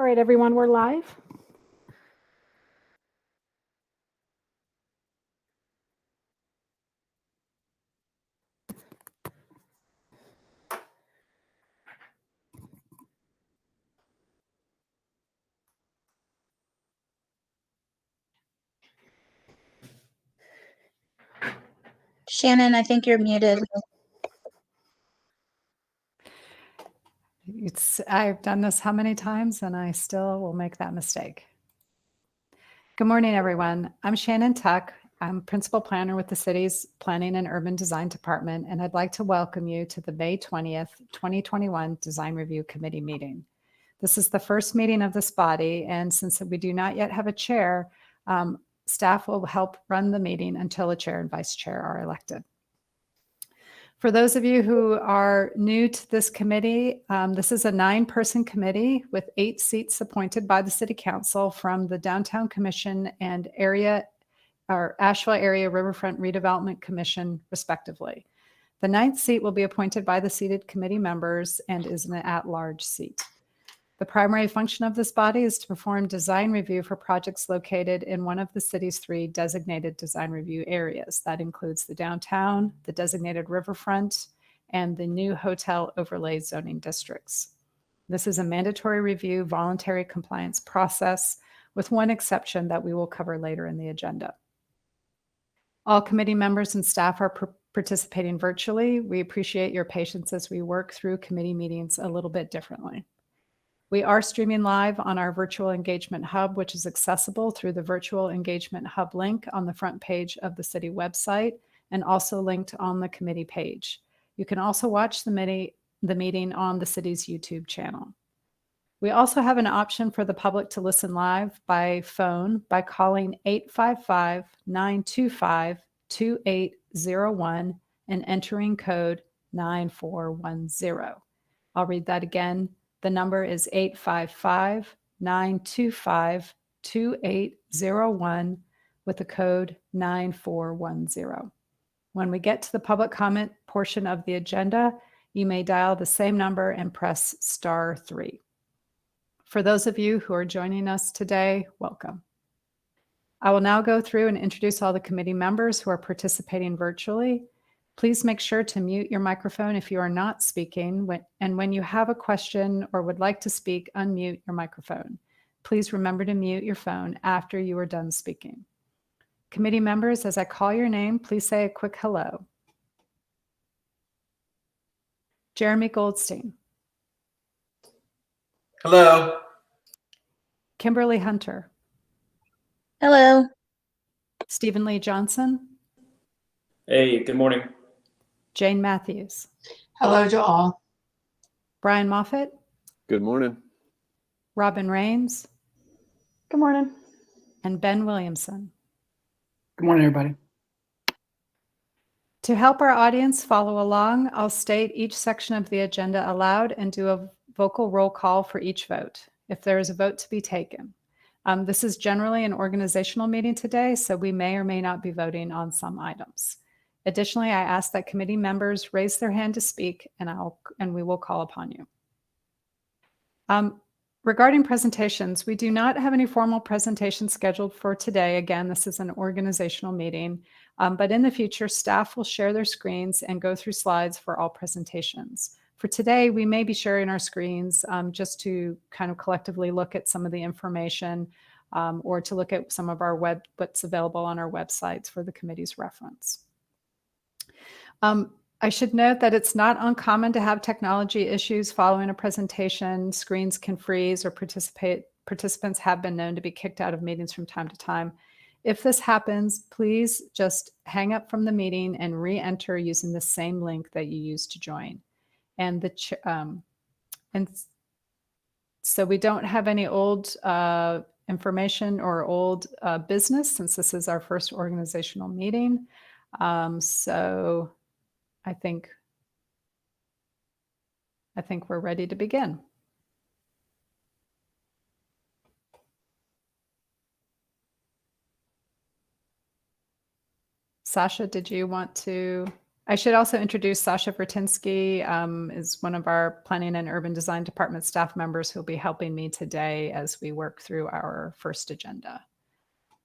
All right, everyone, we're live. Shannon, I think you're muted. I've done this how many times and I still will make that mistake. Good morning, everyone. I'm Shannon Tuck. I'm Principal Planner with the city's Planning and Urban Design Department, and I'd like to welcome you to the May 20th, 2021 Design Review Committee meeting. This is the first meeting of this body, and since we do not yet have a chair, staff will help run the meeting until a chair and vice chair are elected. For those of you who are new to this committee, this is a 9-person committee with 8 seats appointed by the City Council from the Downtown Commission and Asheville Area Riverfront Redevelopment Commission, respectively. The 9th seat will be appointed by the seated committee members and is an at-large seat. The primary function of this body is to perform design review for projects located in one of the city's 3 designated design review areas. That includes the downtown, the designated riverfront, and the new hotel overlay zoning districts. This is a mandatory review, voluntary compliance process, with one exception that we will cover later in the agenda. All committee members and staff are participating virtually. We appreciate your patience as we work through committee meetings a little bit differently. We are streaming live on our Virtual Engagement Hub, which is accessible through the Virtual Engagement Hub link on the front page of the city website and also linked on the committee page. You can also watch the meeting on the city's YouTube channel. We also have an option for the public to listen live by phone by calling 855-925-2801 and entering code 9410. I'll read that again. The number is 855-925-2801 with the code 9410. When we get to the public comment portion of the agenda, you may dial the same number and press *3. For those of you who are joining us today, welcome. I will now go through and introduce all the committee members who are participating virtually. Please make sure to mute your microphone if you are not speaking, and when you have a question or would like to speak, unmute your microphone. Please remember to mute your phone after you are done speaking. Committee members, as I call your name, please say a quick hello. Jeremy Goldstein. Hello. Kimberly Hunter. Hello. Stephen Lee Johnson. Hey, good morning. Jane Matthews. Hello to all. Brian Moffitt. Good morning. Robin Rains. Good morning. And Ben Williamson. Good morning, everybody. To help our audience follow along, I'll state each section of the agenda aloud and do a vocal roll call for each vote, if there is a vote to be taken. This is generally an organizational meeting today, so we may or may not be voting on some items. Additionally, I ask that committee members raise their hand to speak, and we will call upon you. Regarding presentations, we do not have any formal presentations scheduled for today. Again, this is an organizational meeting, but in the future, staff will share their screens and go through slides for all presentations. For today, we may be sharing our screens just to kind of collectively look at some of the information or to look at some of our what's available on our websites for the committee's reference. I should note that it's not uncommon to have technology issues following a presentation. Screens can freeze or participants have been known to be kicked out of meetings from time to time. If this happens, please just hang up from the meeting and re-enter using the same link that you used to join. And so we don't have any old information or old business since this is our first organizational meeting. So I think we're ready to begin. Sasha, did you want to? I should also introduce Sasha Vertinsky, is one of our Planning and Urban Design Department staff members who'll be helping me today as we work through our first agenda.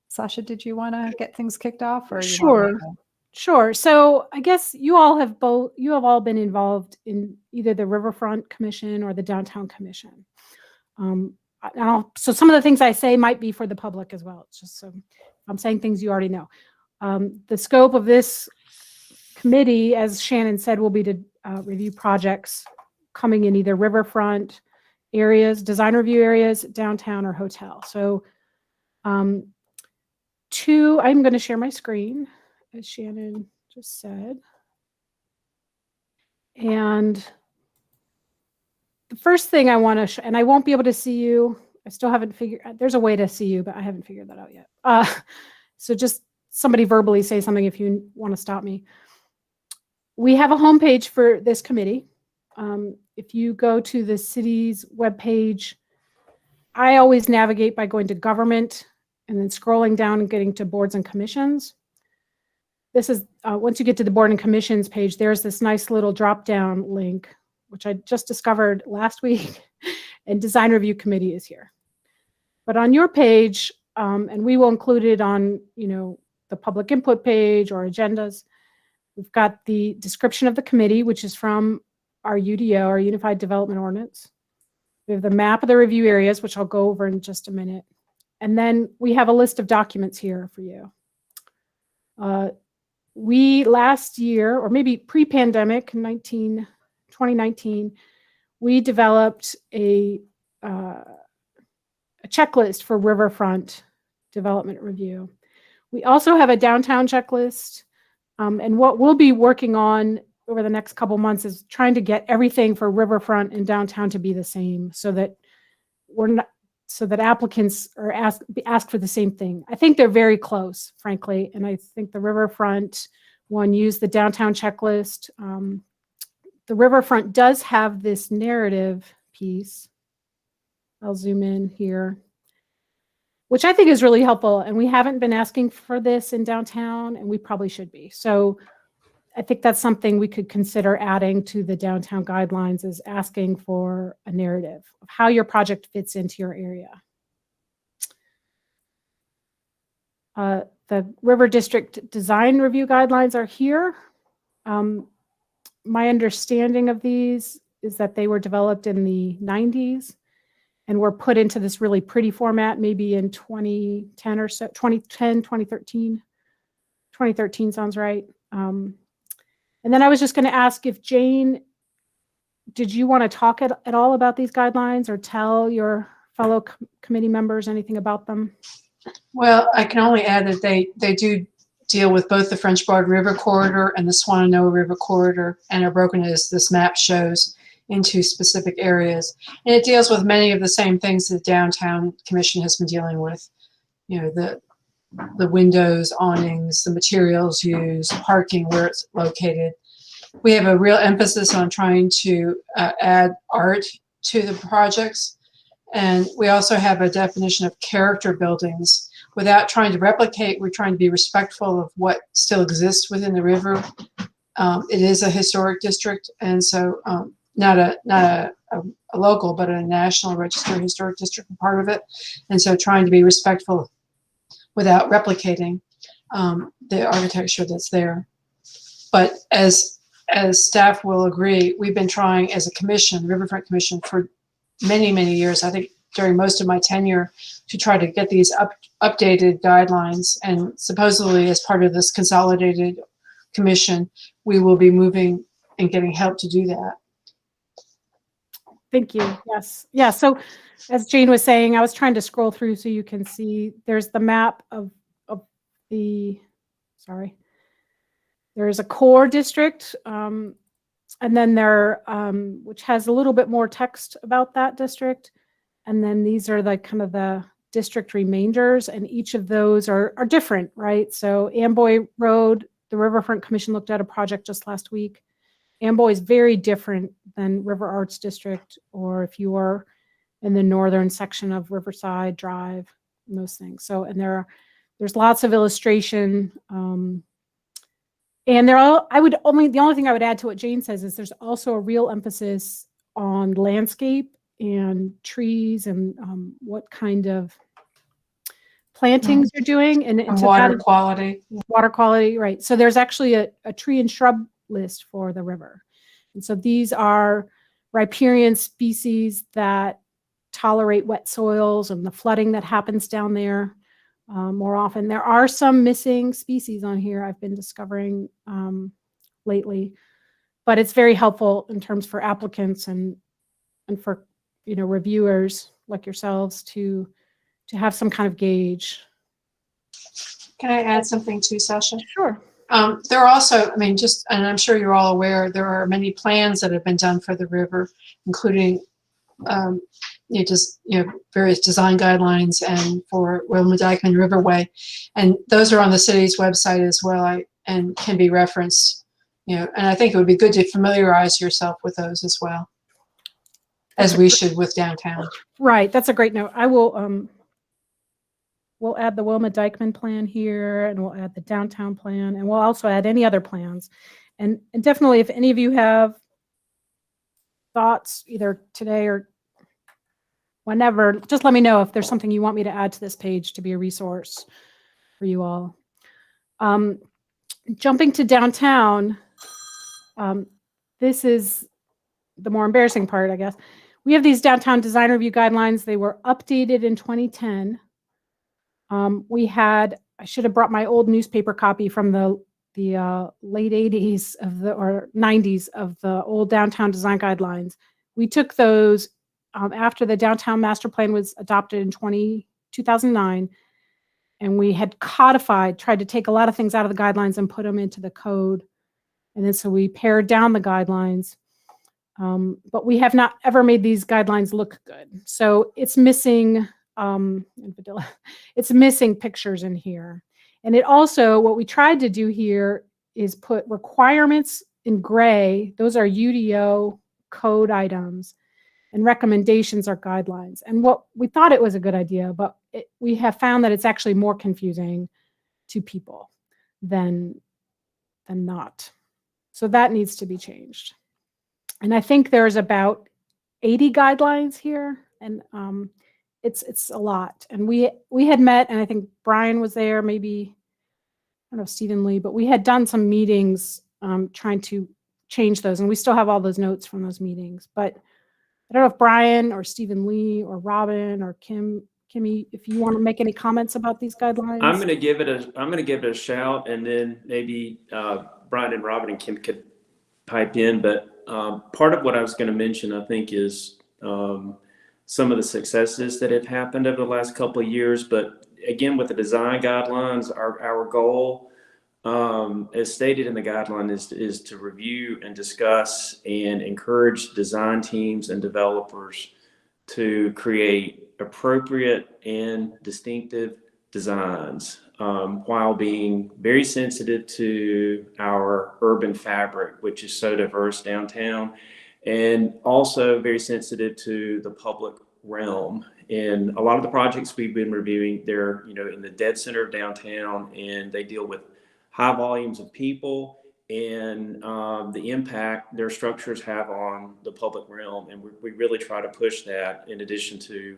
Sasha, did you want to get things kicked off, or you want me Sure. Sure. So I guess you have all been involved in either the Riverfront Commission or the Downtown Commission. So some of the things I say might be for the public as well. It's just so I'm saying things you already know. The scope of this committee, as Shannon said, will be to review projects coming in either riverfront areas, design review areas, downtown, or hotel. So I'm going to share my screen, as Shannon just said. And the first thing I want to, and I won't be able to see you. I still haven't figured, there's a way to see you, but I haven't figured that out yet. So just somebody verbally say something if you want to stop me. We have a homepage for this committee. If you go to the city's webpage, I always navigate by going to government and then scrolling down and getting to boards and commissions. This is, once you get to the board and commissions page, there's this nice little drop-down link, which I just discovered last week, and design review committee is here. But on your page, and we will include it on, the public input page or agendas, we've got the description of the committee, which is from our UDO, our Unified Development Ordinance. We have the map of the review areas, which I'll go over in just a minute. And then we have a list of documents here for you. We last year, or maybe pre-pandemic, 2019, we developed a checklist for Riverfront development review. We also have a downtown checklist, and what we'll be working on over the next couple months is trying to get everything for Riverfront and downtown to be the same, so that applicants are asked for the same thing. I think they're very close, frankly, and I think the Riverfront one used the downtown checklist. The Riverfront does have this narrative piece. I'll zoom in here, which I think is really helpful. And we haven't been asking for this in downtown, and we probably should be. So I think that's something we could consider adding to the downtown guidelines, is asking for a narrative of how your project fits into your area. The River District Design Review Guidelines are here. My understanding of these is that they were developed in the 90s and were put into this really pretty format, maybe in 2010 or so, 2010, 2013. 2013 sounds right. And then I was just going to ask if Jane, did you want to talk at all about these guidelines or tell your fellow committee members anything about them? Well, I can only add that they do deal with both the French Broad River Corridor and the Swananoa River Corridor, and are broken, as this map shows, into specific areas. And it deals with many of the same things that the Downtown Commission has been dealing with. The windows, awnings, the materials used, parking, where it's located. We have a real emphasis on trying to add art to the projects. And we also have a definition of character buildings. Without trying to replicate, we're trying to be respectful of what still exists within the river. It is a historic district, and so not a local, but a national registered historic district part of it. And so trying to be respectful without replicating the architecture that's there. But as staff will agree, we've been trying as a commission, Riverfront Commission, for many, many years, I think during most of my tenure, to try to get these updated guidelines. And supposedly as part of this consolidated commission, we will be moving and getting help to do that. Thank you. Yes. Yeah. So as Jane was saying, I was trying to scroll through so you can see there's the map of the, sorry, there's a core district, and then there, which has a little bit more text about that district. And then these are the kind of the district remainders, and each of those are different, right? So Amboy Road, the Riverfront Commission looked at a project just last week. Amboy is very different than River Arts District, or if you are in the northern section of Riverside Drive, and those things. So, and there's lots of illustration And the only thing I would add to what Jane says is there's also a real emphasis on landscape and trees and what kind of plantings you're doing and And to water that- quality. water quality, right? So there's actually a tree and shrub list for the river. And so these are riparian species that tolerate wet soils and the flooding that happens down there more often. There are some missing species on here I've been discovering lately, but it's very helpful in terms for applicants and for reviewers like yourselves to have some kind of gauge. Can I add something to Sasha? Sure. There are also, I mean, and I'm sure you're all aware, there are many plans that have been done for the river, including various design guidelines and for Wilma-Dykeman Riverway. And those are on the city's website as well and can be referenced, and I think it would be good to familiarize yourself with those as well, as we should with downtown. Right. That's a great note. I will, we'll add the Wilma-Dykeman plan here, and we'll add the downtown plan, and we'll also add any other plans. And definitely, if any of you have thoughts either today or whenever, just let me know if there's something you want me to add to this page to be a resource for you all. Jumping to downtown, this is the more embarrassing part, I guess. We have these downtown design review guidelines. They were updated in 2010. I should have brought my old newspaper copy from the late 80s or 90s of the old downtown design guidelines. We took those after the downtown master plan was adopted in 2009, and we had tried to take a lot of things out of the guidelines and put them into the code. And then so we pared down the guidelines, but we have not ever made these guidelines look good. So it's missing, it's missing pictures in here. And it also, what we tried to do here is put requirements in gray. Those are UDO code items, and recommendations are guidelines. And what we thought it was a good idea, but we have found that it's actually more confusing to people than not. So that needs to be changed. And I think there's about 80 guidelines here, and it's a lot. And we had met, and I think Brian was there, maybe, I don't know, Stephen Lee, but we had done some meetings trying to change those, and we still have all those notes from those meetings. But I don't know if Brian or Stephen Lee or Robin or Kimmy, if you want to make any comments about these guidelines. I'm going to give it a shout, and then maybe Brian and Robin and Kim could pipe in. But part of what I was going to mention, I think, is some of the successes that have happened over the last couple of years. But again, with the design guidelines, our goal, as stated in the guideline, is to review and discuss and encourage design teams and developers to create appropriate and distinctive designs while being very sensitive to our urban fabric, which is so diverse downtown, and also very sensitive to the public realm. And a lot of the projects we've been reviewing, they're in the dead center of downtown, and they deal with high volumes of people and the impact their structures have on the public realm. And we really try to push that in addition to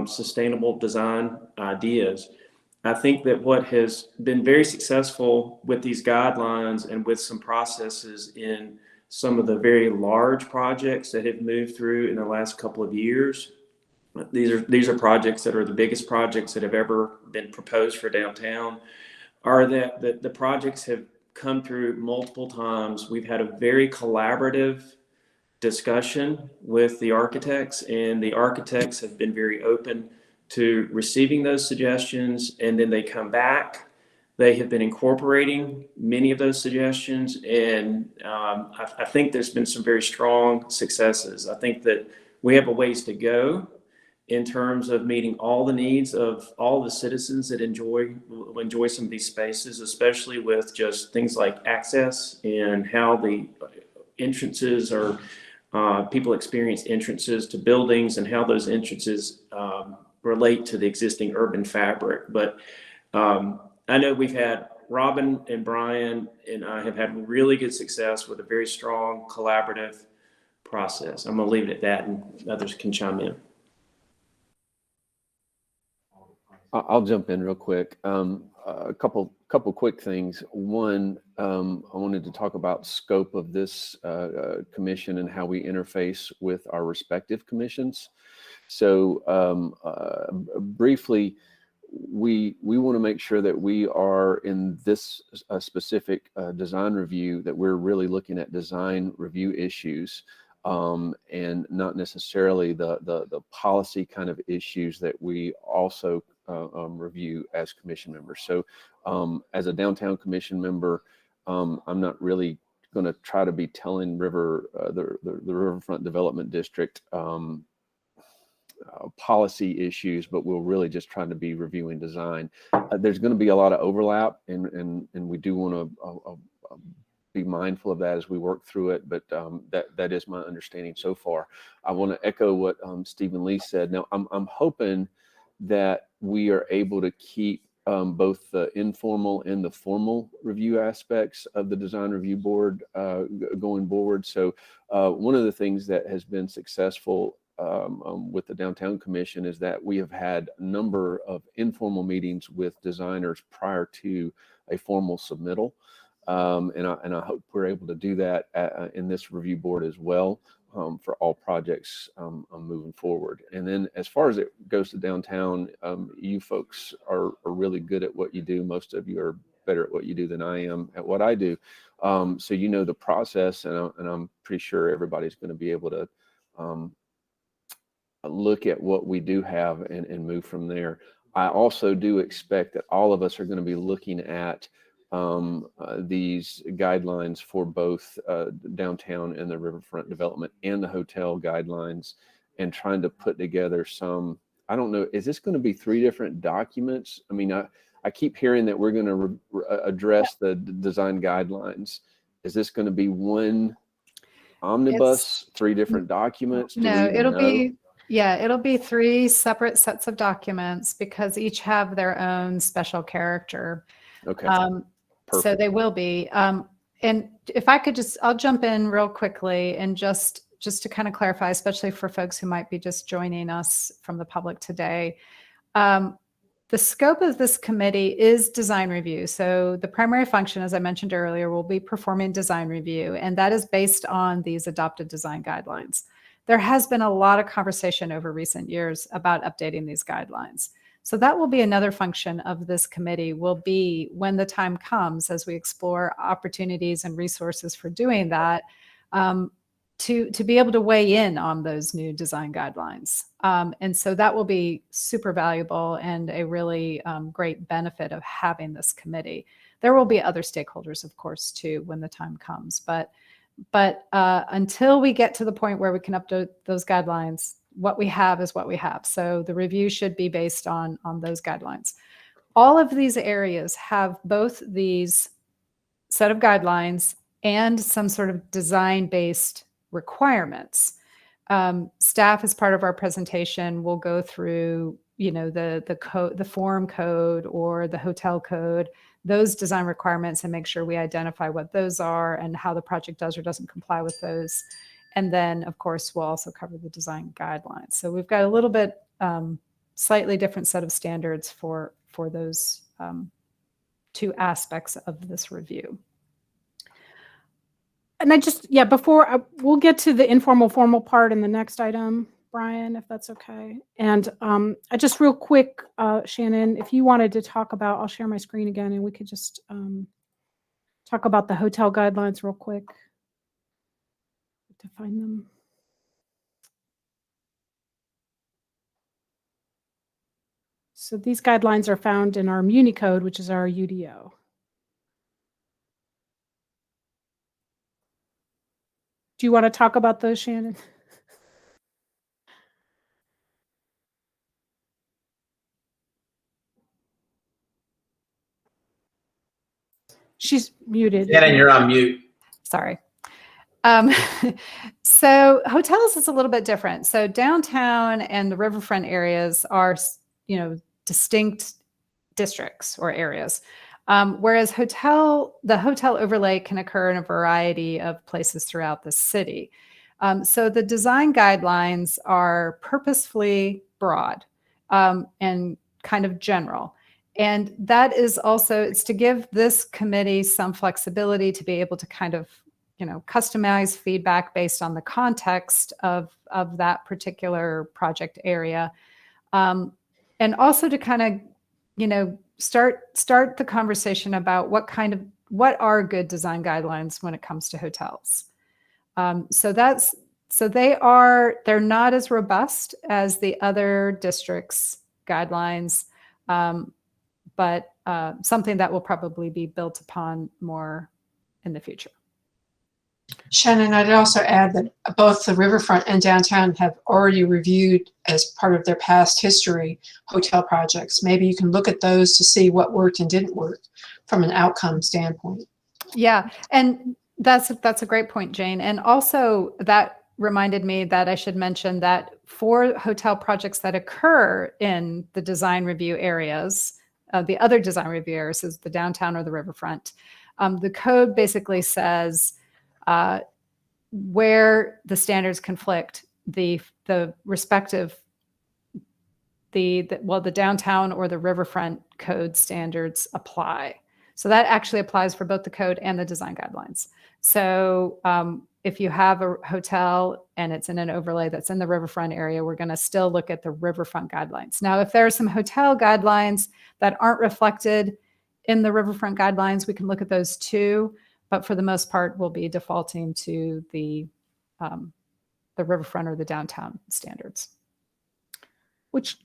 sustainable design ideas. I think that what has been very successful with these guidelines and with some processes in some of the very large projects that have moved through in the last couple of years, these are projects that are the biggest projects that have ever been proposed for downtown, are that the projects have come through multiple times. We've had a very collaborative discussion with the architects, and the architects have been very open to receiving those suggestions, and then they come back. They have been incorporating many of those suggestions, and I think there's been some very strong successes. I think that we have a ways to go in terms of meeting all the needs of all the citizens that will enjoy some of these spaces, especially with just things like access and how the entrances are, people experience entrances to buildings and how those entrances relate to the existing urban fabric. But I know we've had Robin and Brian and I have had really good success with a very strong collaborative process. I'm going to leave it at that, and others can chime in. I'll jump in real quick. A couple quick things. One, I wanted to talk about scope of this commission and how we interface with our respective commissions. So briefly, we want to make sure that we are in this specific design review, that we're really looking at design review issues and not necessarily the policy kind of issues that we also review as commission members. So as a downtown commission member, I'm not really going to try to be telling the Riverfront Development District policy issues, but we'll really just try to be reviewing design. There's going to be a lot of overlap, and we do want to be mindful of that as we work through it, but that is my understanding so far. I want to echo what Stephen Lee said. Now, I'm hoping that we are able to keep both the informal and the formal review aspects of the design review board going forward. So one of the things that has been successful with the Downtown Commission is that we have had a number of informal meetings with designers prior to a formal submittal. And I hope we're able to do that in this review board as well for all projects moving forward. And then as far as it goes to downtown, you folks are really good at what you do. Most of you are better at what you do than I am at what I do. So you know the process, and I'm pretty sure everybody's going to be able to look at what we do have and move from there. I also do expect that all of us are going to be looking at these guidelines for both downtown and the Riverfront development and the hotel guidelines, and trying to put together some, I don't know, is this going to be 3 different documents? I mean, I keep hearing that we're going to address the design guidelines. Is this going to be one omnibus, 3 different documents? No, it'll be 3 separate sets of documents because each have their own special character. Okay. So they will be. And if I could I'll jump in real quickly and just to kind of clarify, especially for folks who might be just joining us from the public today. The scope of this committee is design review. So the primary function, as I mentioned earlier, will be performing design review, and that is based on these adopted design guidelines. There has been a lot of conversation over recent years about updating these guidelines. So that will be another function of this committee, will be when the time comes, as we explore opportunities and resources for doing that, to be able to weigh in on those new design guidelines. And so that will be super valuable and a really great benefit of having this committee. There will be other stakeholders, of course, too, when the time comes. But until we get to the point where we can update those guidelines, what we have is what we have. So the review should be based on those guidelines. All of these areas have both these set of guidelines and some sort of design-based requirements. Staff, as part of our presentation, will go through, the code, the form code or the hotel code, those design requirements, and make sure we identify what those are and how the project does or doesn't comply with those. And then, of course, we'll also cover the design guidelines. So we've got a little bit slightly different set of standards for those 2 aspects of this review. And we'll get to the informal formal part in the next item, Brian, if that's okay. And I just real quick, Shannon, if you wanted to talk about, I'll share my screen again and we could just talk about the hotel guidelines real quick. To find them. So these guidelines are found in our Muni code, which is our UDO. Do you want to talk about those, Shannon? She's muted. Shannon, you're on mute. Sorry. So hotels is a little bit different. So downtown and the riverfront areas are, distinct districts or areas. Whereas the hotel overlay can occur in a variety of places throughout the city. So the design guidelines are purposefully broad and kind of general. And that is also, it's to give this committee some flexibility to be able to kind of, customize feedback based on the context of that particular project area. And also to kind of, start the conversation about what are good design guidelines when it comes to hotels. So they're not as robust as the other districts' guidelines, but something that will probably be built upon more in the future. Shannon, I'd also add that both the Riverfront and downtown have already reviewed, as part of their past history, hotel projects. Maybe you can look at those to see what worked and didn't work from an outcome standpoint. Yeah, and that's a great point, Jane. And also that reminded me that I should mention that for hotel projects that occur in the design review areas, the other design review areas is the downtown or the riverfront, the code basically says where the standards conflict, the respective, the downtown or the riverfront code standards apply. So that actually applies for both the code and the design guidelines. So if you have a hotel and it's in an overlay that's in the riverfront area, we're going to still look at the riverfront guidelines. Now, if there are some hotel guidelines that aren't reflected in the riverfront guidelines, we can look at those too. But for the most part, we'll be defaulting to the riverfront or the downtown standards. Which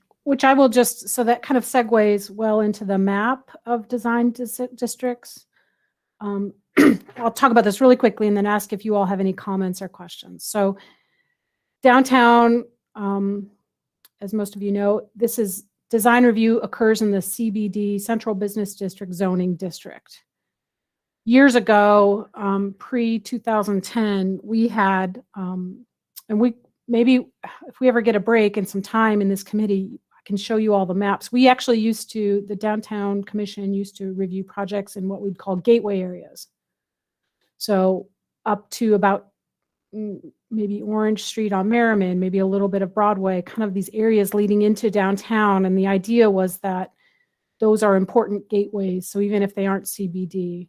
I will just, so that kind of segues well into the map of design districts. I'll talk about this really quickly and then ask if you all have any comments or questions. So downtown, as most of you know, this is design review occurs in the CBD, Central Business District zoning district. Years ago, pre-2010, we had, and we maybe if we ever get a break and some time in this committee, I can show you all the maps. We actually the Downtown Commission used to review projects in what we'd call gateway areas. So up to about maybe Orange Street on Merriman, maybe a little bit of Broadway, kind of these areas leading into downtown. And the idea was that those are important gateways. So even if they aren't CBD,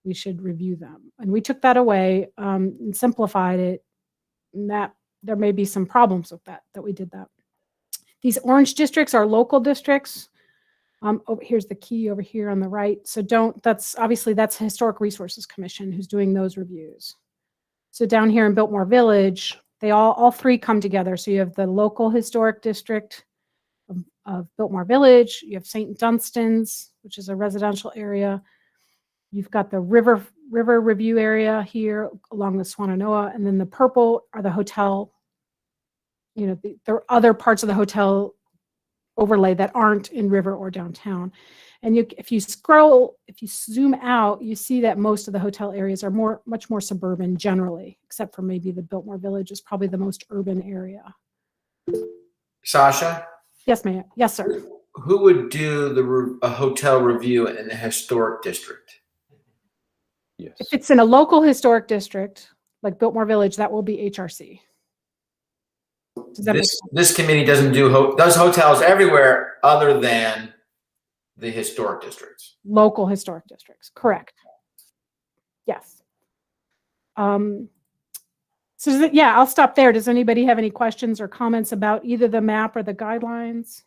we should review them. And we took that away and simplified it. And that there may be some problems with that we did that. These orange districts are local districts. Here's the key over here on the right. So that's Historic Resources Commission who's doing those reviews. So down here in Biltmore Village, they all three come together. So you have the local historic district of Biltmore Village, you have St. Dunstan's, which is a residential area. You've got the river review area here along the Swannanoa, and then the purple are the hotel. There are other parts of the hotel overlay that aren't in river or downtown. And if you zoom out, you see that most of the hotel areas are much more suburban generally, except for maybe the Biltmore Village is probably the most urban area. Sasha? Yes, ma'am. Yes, sir. Who would do a hotel review in the historic district? Yes. If it's in a local historic district, like Biltmore Village, that will be HRC. Does that make sense? This committee doesn't does hotels everywhere other than the historic districts. Local historic districts, correct. Yes. So I'll stop there. Does anybody have any questions or comments about either the map or the guidelines?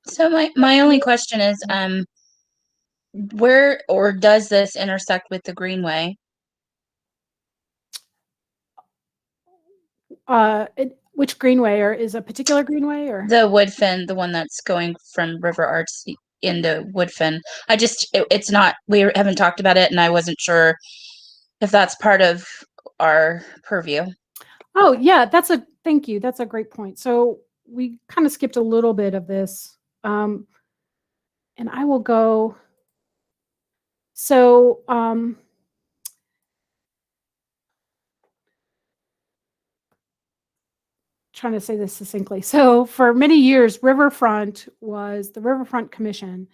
So my only question is, where or does this intersect with the Greenway? Which greenway, or is a particular greenway, or The Woodfin, the one that's going from River Arts into Woodfin. It's not, we haven't talked about it and I wasn't sure if that's part of our purview. Oh yeah, thank you. That's a great point. So we kind of skipped a little bit of this. And I will go. So trying to say this succinctly. So for many years, the Riverfront Commission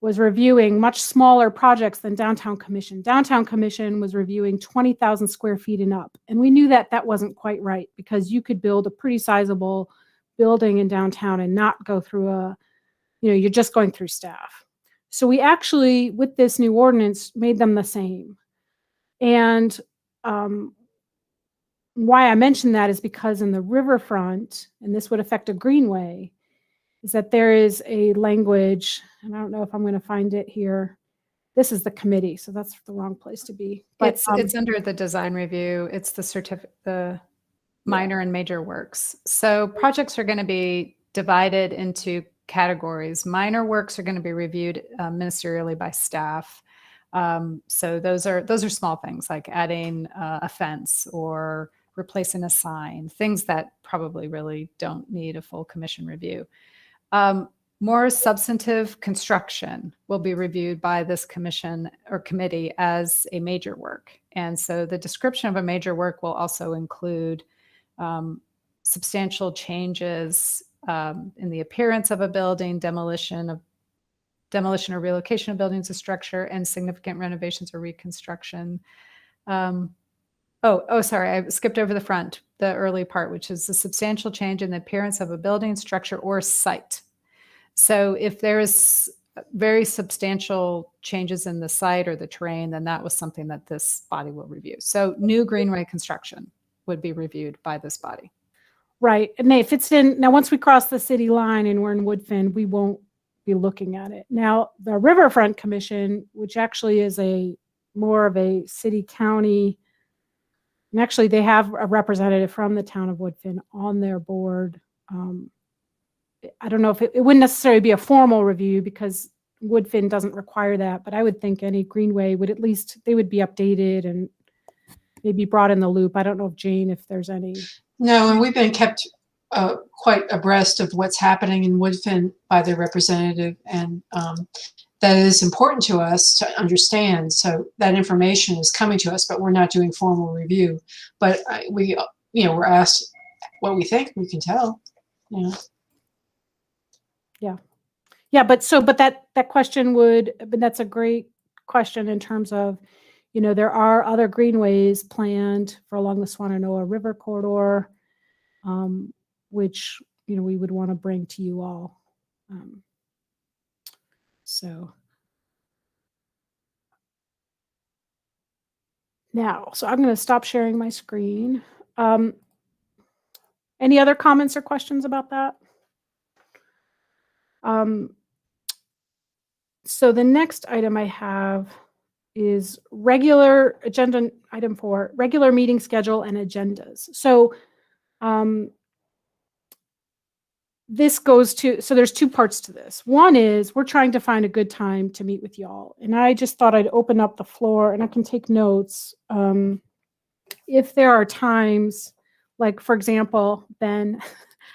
was reviewing much smaller projects than Downtown Commission. Downtown Commission was reviewing 20,000 square feet and up. And we knew that that wasn't quite right, because you could build a pretty sizable building in downtown and not go through you're just going through staff. So we actually, with this new ordinance, made them the same. And why I mention that is because in the Riverfront, and this would affect a greenway, is that there is a language, and I don't know if I'm going to find it here. This is the committee, so that's the wrong place to be. But It's under the design review. It's the minor and major works. So projects are going to be divided into categories. Minor works are going to be reviewed ministerially by staff. So those are small things like adding a fence or replacing a sign, things that probably really don't need a full commission review. More substantive construction will be reviewed by this commission or committee as a major work. And so the description of a major work will also include substantial changes in the appearance of a building, demolition or relocation of buildings or structure, and significant renovations or reconstruction. Sorry, I skipped over the early part, which is the substantial change in the appearance of a building, structure, or site. So if there is very substantial changes in the site or the terrain, then that was something that this body will review. So new greenway construction would be reviewed by this body. right, and if it's now once we cross the city line and we're in Woodfin, we won't be looking at it. Now the Riverfront Commission, which actually is more of a city county. And actually, they have a representative from the town of Woodfin on their board. I don't know if it wouldn't necessarily be a formal review because Woodfin doesn't require that, but I would think any greenway would they would be updated and maybe brought in the loop. I don't know if there's any. No, and we've been kept quite abreast of what's happening in Woodfin by their representative, and that is important to us to understand. So that information is coming to us, but we're not doing formal review. But we're asked what we think. We can tell. But that question but that's a great question in terms of, there are other greenways planned for along the Swannanoa River corridor, which, we would want to bring to you all. So I'm going to stop sharing my screen. Any other comments or questions about that? So the next item I have is regular agenda, item 4, regular meeting schedule and agendas. So there's 2 parts to this. One is we're trying to find a good time to meet with y'all. And I just thought I'd open up the floor and I can take notes. If there are times, like for example, Ben,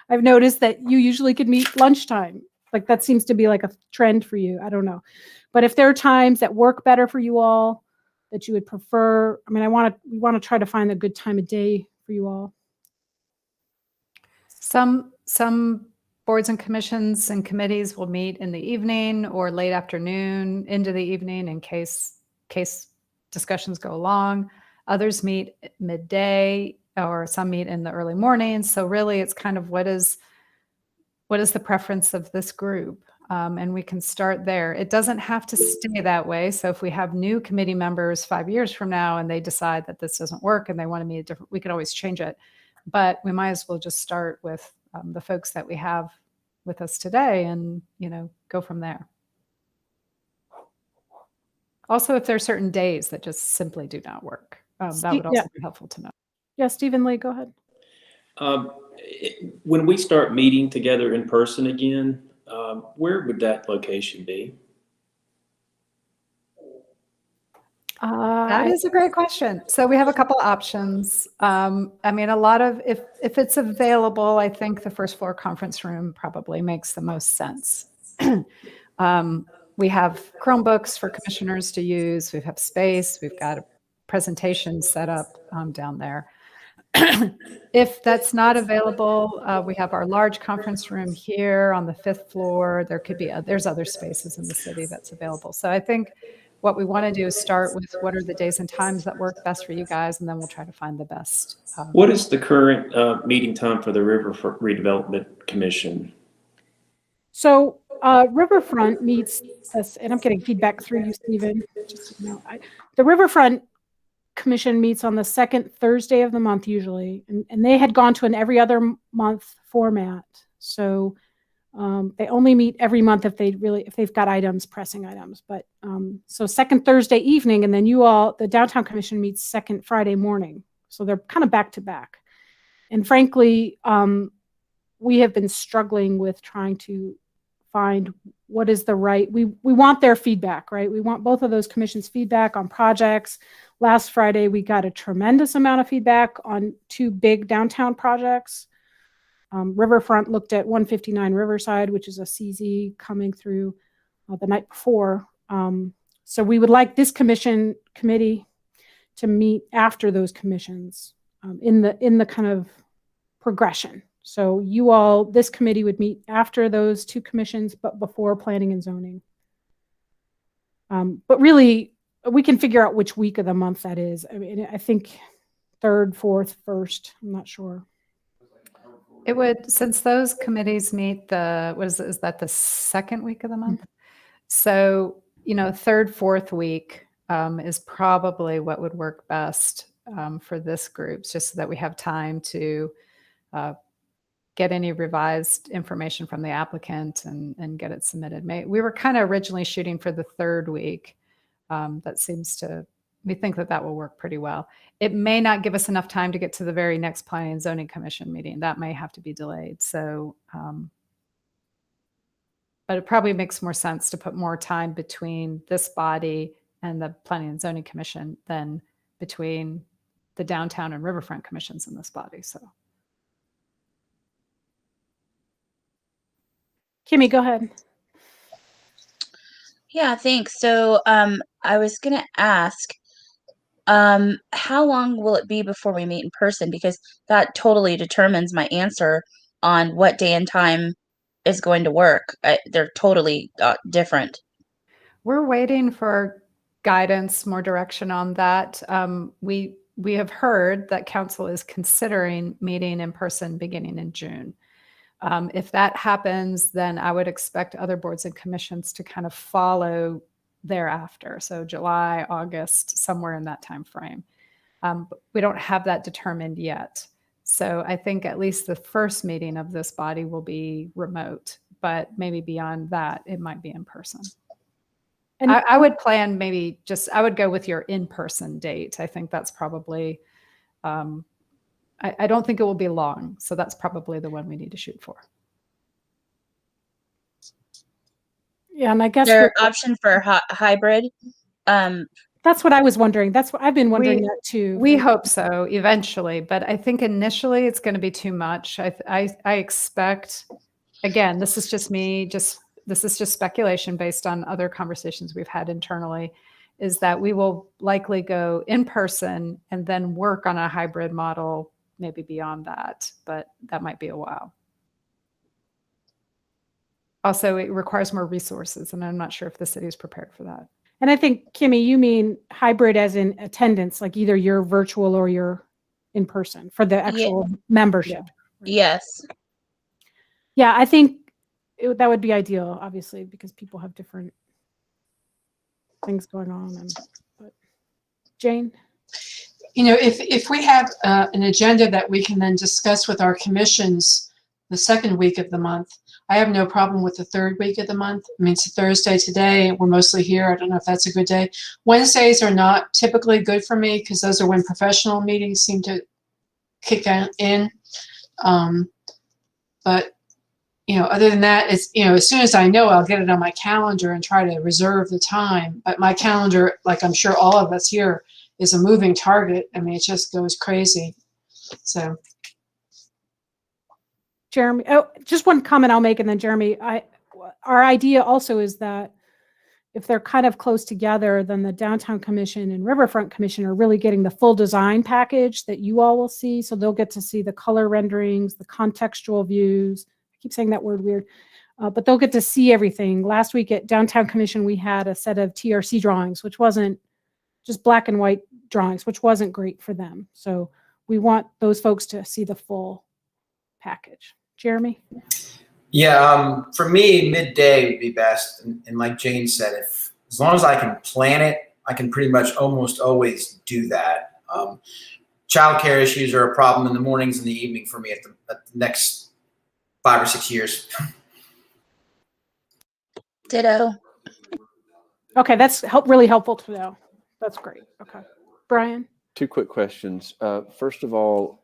I've noticed that you usually could meet lunchtime. Like that seems to be like a trend for you. I don't know. But if there are times that work better for you all that you would prefer, we want to try to find a good time of day for you all. Some boards and commissions and committees will meet in the evening or late afternoon into the evening in case discussions go long. Others meet midday, or some meet in the early morning. So really it's kind of what is the preference of this group? And we can start there. It doesn't have to stay that way. So if we have new committee members 5 years from now and they decide that this doesn't work and they want to meet we could always change it. But we might as well just start with the folks that we have with us today and, go from there. Also, if there are certain days that just simply do not work, that would also be helpful to know. Yeah, Stephen Lee, go ahead. When we start meeting together in person again, where would that location be? That is a great question. So we have a couple options. A lot of, if it's available, I think the first floor conference room probably makes the most sense. We have Chromebooks for commissioners to use. We have space. We've got a presentation set up down there. If that's not available, we have our large conference room here on the 5th floor. There could be, there's other spaces in the city that's available. So I think what we want to do is start with what are the days and times that work best for you guys, and then we'll try to find the best. What is the current meeting time for the Riverfront Redevelopment Commission? So Riverfront meets us, and I'm getting feedback through you, Stephen. Just so you know, the Riverfront Commission meets on the second Thursday of the month usually, and they had gone to an every other month format. So they only meet every month if they've got pressing items. But so second Thursday evening, and then the Downtown Commission meets second Friday morning. So they're kind of back to back. And frankly, we have been struggling with trying to find what is the right, we want their feedback, right? We want both of those commissions' feedback on projects. Last Friday, we got a tremendous amount of feedback on 2 big downtown projects. Riverfront looked at 159 Riverside, which is a CZ coming through the night before. So we would like this committee to meet after those commissions in the kind of progression. So this committee would meet after those 2 commissions, but before planning and zoning. But really, we can figure out which week of the month that is. I mean, I think 3rd, 4th, 1st. I'm not sure. It would, since those committees meet is that the 2nd week of the month? So, 3rd, 4th week is probably what would work best for this group, just so that we have time to get any revised information from the applicant and get it submitted. We were kind of originally shooting for the 3rd week. We think that will work pretty well. It may not give us enough time to get to the very next Planning and Zoning Commission meeting. That may have to be delayed. So, but it probably makes more sense to put more time between this body and the Planning and Zoning Commission than between the Downtown and Riverfront Commissions in this body. So. Kimmy, go ahead. Yeah, thanks. So I was going to ask, how long will it be before we meet in person? Because that totally determines my answer on what day and time is going to work. They're totally different. We're waiting for guidance, more direction on that. We have heard that Council is considering meeting in person beginning in June. If that happens, then I would expect other boards and commissions to kind of follow thereafter. So July, August, somewhere in that time frame. But we don't have that determined yet. So I think at least the first meeting of this body will be remote, but maybe beyond that, it might be in person. And I would plan I would go with your in-person date. I think that's probably, I don't think it will be long. So that's probably the one we need to shoot for. Yeah, and I guess their option for hybrid. That's what I was wondering. That's what I've been wondering that too. We hope so eventually, but I think initially it's going to be too much. I expect, again, this is just me, this is just speculation based on other conversations we've had internally, is that we will likely go in person and then work on a hybrid model maybe beyond that, but that might be a while. Also, it requires more resources, and I'm not sure if the city is prepared for that. And I think, Kimmy, you mean hybrid as in attendance, like either you're virtual or you're in person for the actual membership. Yes. Yeah, I think that would be ideal, obviously, because people have different things going on. But Jane? If we have an agenda that we can then discuss with our commissions the 2nd week of the month, I have no problem with the 3rd week of the month. I mean, it's a Thursday today. We're mostly here. I don't know if that's a good day. Wednesdays are not typically good for me because those are when professional meetings seem to kick in. But, other than that, it's, as soon as I know, I'll get it on my calendar and try to reserve the time. But my calendar, like I'm sure all of us here, is a moving target. I mean, it just goes crazy. So. Jeremy, just one comment I'll make, and then Jeremy, our idea also is that if they're kind of close together, then the Downtown Commission and Riverfront Commission are really getting the full design package that you all will see. So they'll get to see the color renderings, the contextual views. I keep saying that word weird, but they'll get to see everything. Last week at Downtown Commission, we had a set of TRC drawings, which wasn't just black and white drawings, which wasn't great for them. So we want those folks to see the full package. Jeremy? Yeah, for me, midday would be best. And like Jane said, as long as I can plan it, I can pretty much almost always do that. Childcare issues are a problem in the mornings and the evening for me at the next 5 or 6 years. Ditto. Okay, that's really helpful to know. That's great. Okay. Brian? 2 quick questions. First of all,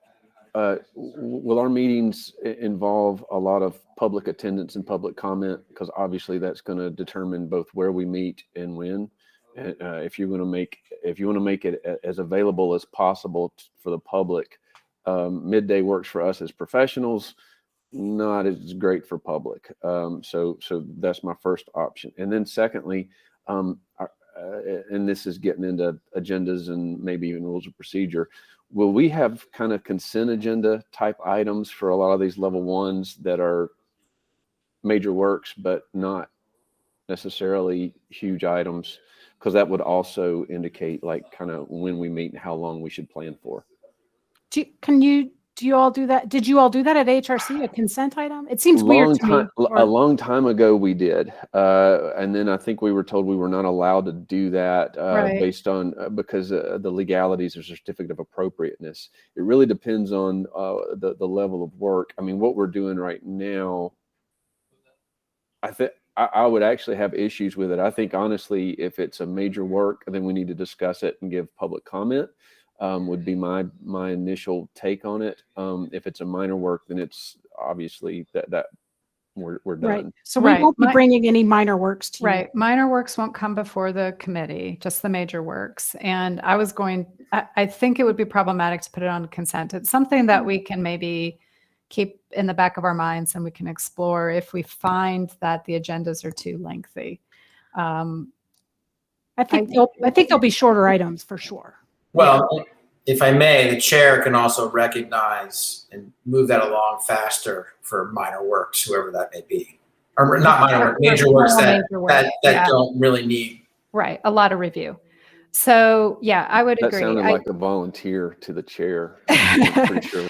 will our meetings involve a lot of public attendance and public comment? Because obviously that's going to determine both where we meet and when. If you want to make it as available as possible for the public, midday works for us as professionals, not as great for public. So that's my first option. And then secondly, and this is getting into agendas and maybe even rules of procedure, will we have kind of consent agenda type items for a lot of these level 1s that are major works, but not necessarily huge items? Because that would also indicate like kind of when we meet and how long we should plan for. Do you all do that? Did you all do that at HRC, a consent item? It seems weird to me. A long time ago we did. And then I think we were told we were not allowed to do that Right. based on, because the legalities or certificate of appropriateness. It really depends on the level of work. I mean, what we're doing right now, I think I would actually have issues with it. I think honestly, if it's a major work, then we need to discuss it and give public comment. Would be my initial take on it. If it's a minor work, then it's obviously that we're done. Right. So we Right. won't be bringing any minor works to you. Right. Minor works won't come before the committee, just the major works. And I think it would be problematic to put it on consent. It's something that we can maybe keep in the back of our minds and we can explore if we find that the agendas are too lengthy. I think there'll be shorter items for sure. Well, if I may, the chair can also recognize and move that along faster for minor works, whoever that may be. Or not minor work, major works that yeah. don't really need. Right. A lot of review. So yeah, I would That agree. sounded like a volunteer to the chair. I'm pretty sure.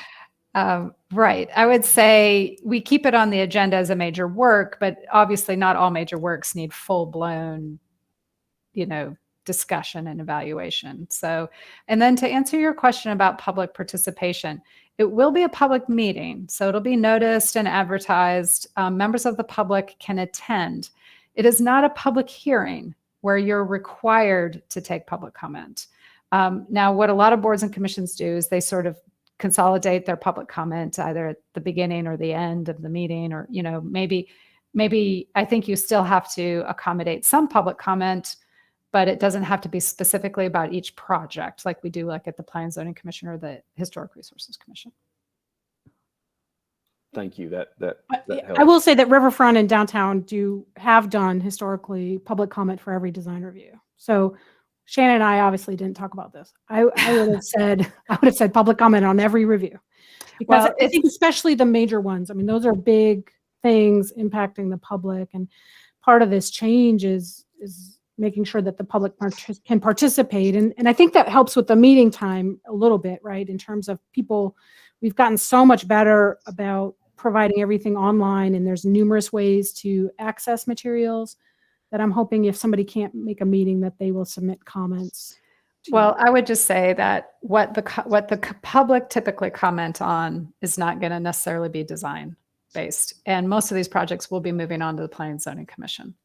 Right. I would say we keep it on the agenda as a major work, but obviously not all major works need full-blown, discussion and evaluation. So, and then to answer your question about public participation, it will be a public meeting. So it'll be noticed and advertised. Members of the public can attend. It is not a public hearing where you're required to take public comment. Now, what a lot of boards and commissions do is they sort of consolidate their public comment either at the beginning or the end of the meeting, or, maybe I think you still have to accommodate some public comment, but it doesn't have to be specifically about each project like we do like at the Planning and Zoning Commission or the Historic Resources Commission. Thank you. That I helps. will say that Riverfront and Downtown have done historically public comment for every design review. So Shannon and I obviously didn't talk about this. I would have said public comment on every review, because I think especially the major ones. I mean, those are big things impacting the public, and part of this change is making sure that the public can participate. And I think that helps with the meeting time a little bit, right? In terms of people, we've gotten so much better about providing everything online, and there's numerous ways to access materials that I'm hoping if somebody can't make a meeting that they will submit comments. Well, I would just say that what the public typically comment on is not going to necessarily be design based. And most of these projects will be moving on to the Planning and Zoning Commission.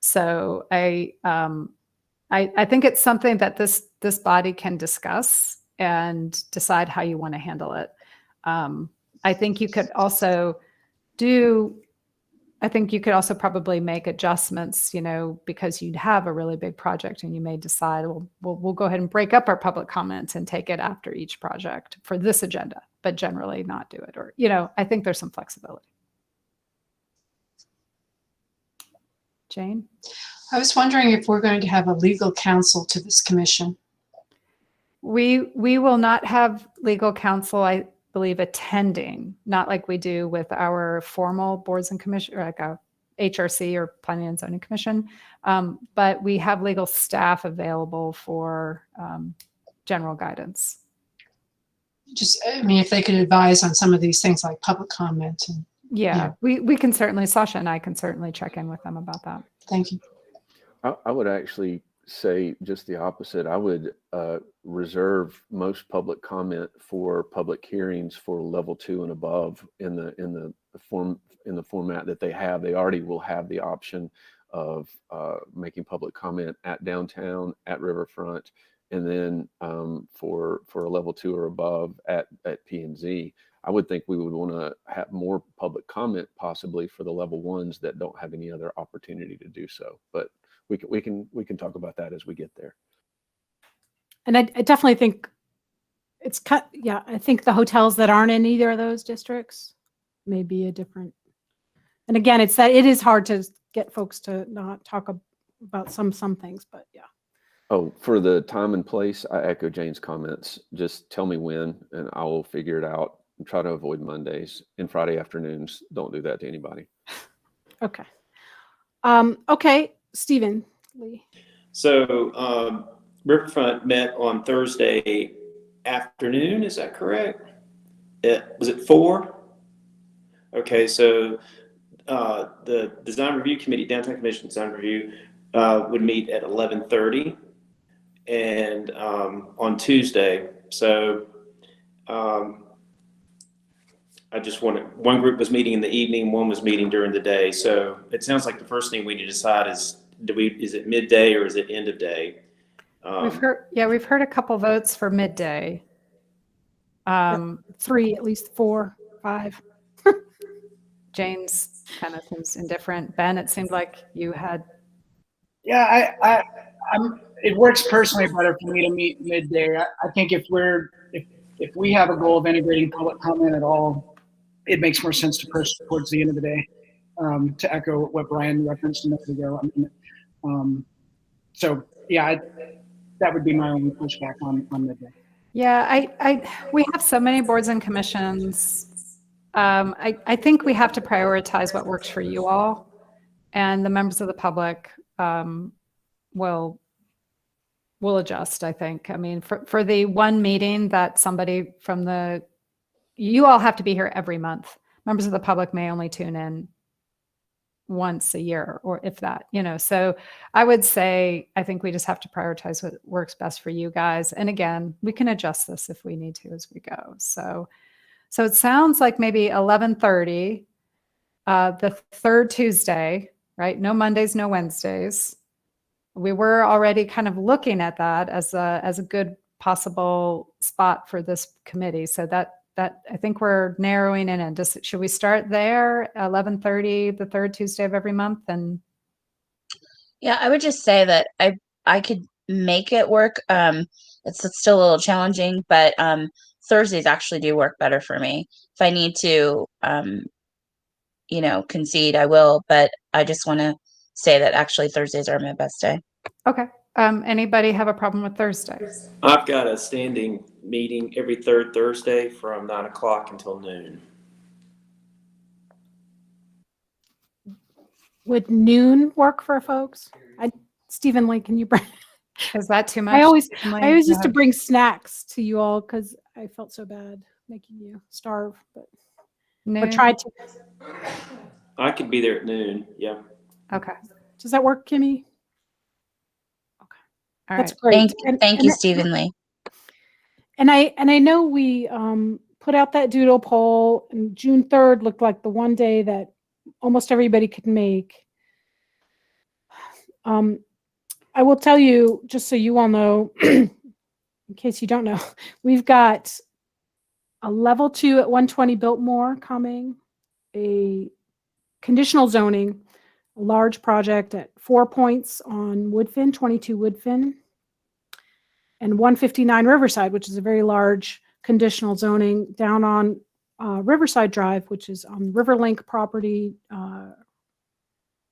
So I think it's something that this body can discuss and decide how you want to handle it. I think you could also probably make adjustments, because you'd have a really big project and you may decide, we'll go ahead and break up our public comments and take it after each project for this agenda, but generally not do it. Or, I think there's some flexibility. Jane? I was wondering if we're going to have a legal counsel to this commission. We will not have legal counsel, I believe, attending, not like we do with our formal boards and commission, or like a HRC or Planning and Zoning Commission. But we have legal staff available for general guidance. Just, I mean, if they could advise on some of these things like public comment. And Yeah, we can certainly, Sasha and I can certainly check in with them about that. thank you. I would actually say just the opposite. I would reserve most public comment for public hearings for level 2 and above in the format that they have. They already will have the option of making public comment at downtown, at Riverfront, and then for a level 2 or above at P&Z. I would think we would want to have more public comment possibly for the level 1s that don't have any other opportunity to do so. But we can talk about that as we get there. And I definitely think it's cut. Yeah, I think the hotels that aren't in either of those districts may be a different. And again, it's that it is hard to get folks to not talk about some things, but yeah. Oh, for the time and place, I echo Jane's comments. Just tell me when, and I will figure it out and try to avoid Mondays and Friday afternoons. Don't do that to anybody. Okay. Okay, Stephen Lee. So Riverfront met on Thursday afternoon. Is that correct? Was it 4? Okay, so the Design Review Committee, Downtown Commission Design Review, would meet at 11:30 and on Tuesday. So I just wanted, one group was meeting in the evening, one was meeting during the day. So it sounds like the first thing we need to decide is, is it midday or is it end of day? We've heard a couple votes for midday. 3, at least 4, 5. James kind of seems indifferent. Ben, it seemed like you had. Yeah, it works personally better for me to meet midday. I think if we have a goal of integrating public comment at all, it makes more sense to push towards the end of the day. To echo what Brian referenced a minute ago. So yeah, that would be my only pushback on midday. Yeah, we have so many boards and commissions. I think we have to prioritize what works for you all, and the members of the public will adjust, I think. I mean, for the one meeting that somebody from you all have to be here every month. Members of the public may only tune in once a year, or if that, so I would say, I think we just have to prioritize what works best for you guys. And again, we can adjust this if we need to as we go. So it sounds like maybe 11:30, the third Tuesday, right? No Mondays, no Wednesdays. We were already kind of looking at that as a good possible spot for this committee. So that I think we're narrowing in. And should we start there, 11:30, the third Tuesday of every month? And Yeah, I would just say that I could make it work. It's still a little challenging, but Thursdays actually do work better for me. If I need to, concede, I will. But I just want to say that actually Thursdays are my best day. okay. Anybody have a problem with Thursdays? I've got a standing meeting every third Thursday from 9 o'clock until noon. Would noon work for folks? Stephen Lee, can you bring? Is that too much? I always Emily, used to bring snacks to you all because I felt so bad making you starve, but noon? I tried to. I could be there at noon. Yeah. Okay. Does that work, Kimmy? All That's right. great. Thank you, Stephen Lee. And I know we put out that doodle poll, and June 3rd looked like the one day that almost everybody could make. I will tell you, just so you all know, in case you don't know, we've got a level 2 at 120 Biltmore coming, a conditional zoning, a large project at 4 points on Woodfin, 22 Woodfin, and 159 Riverside, which is a very large conditional zoning down on Riverside Drive, which is on Riverlink property,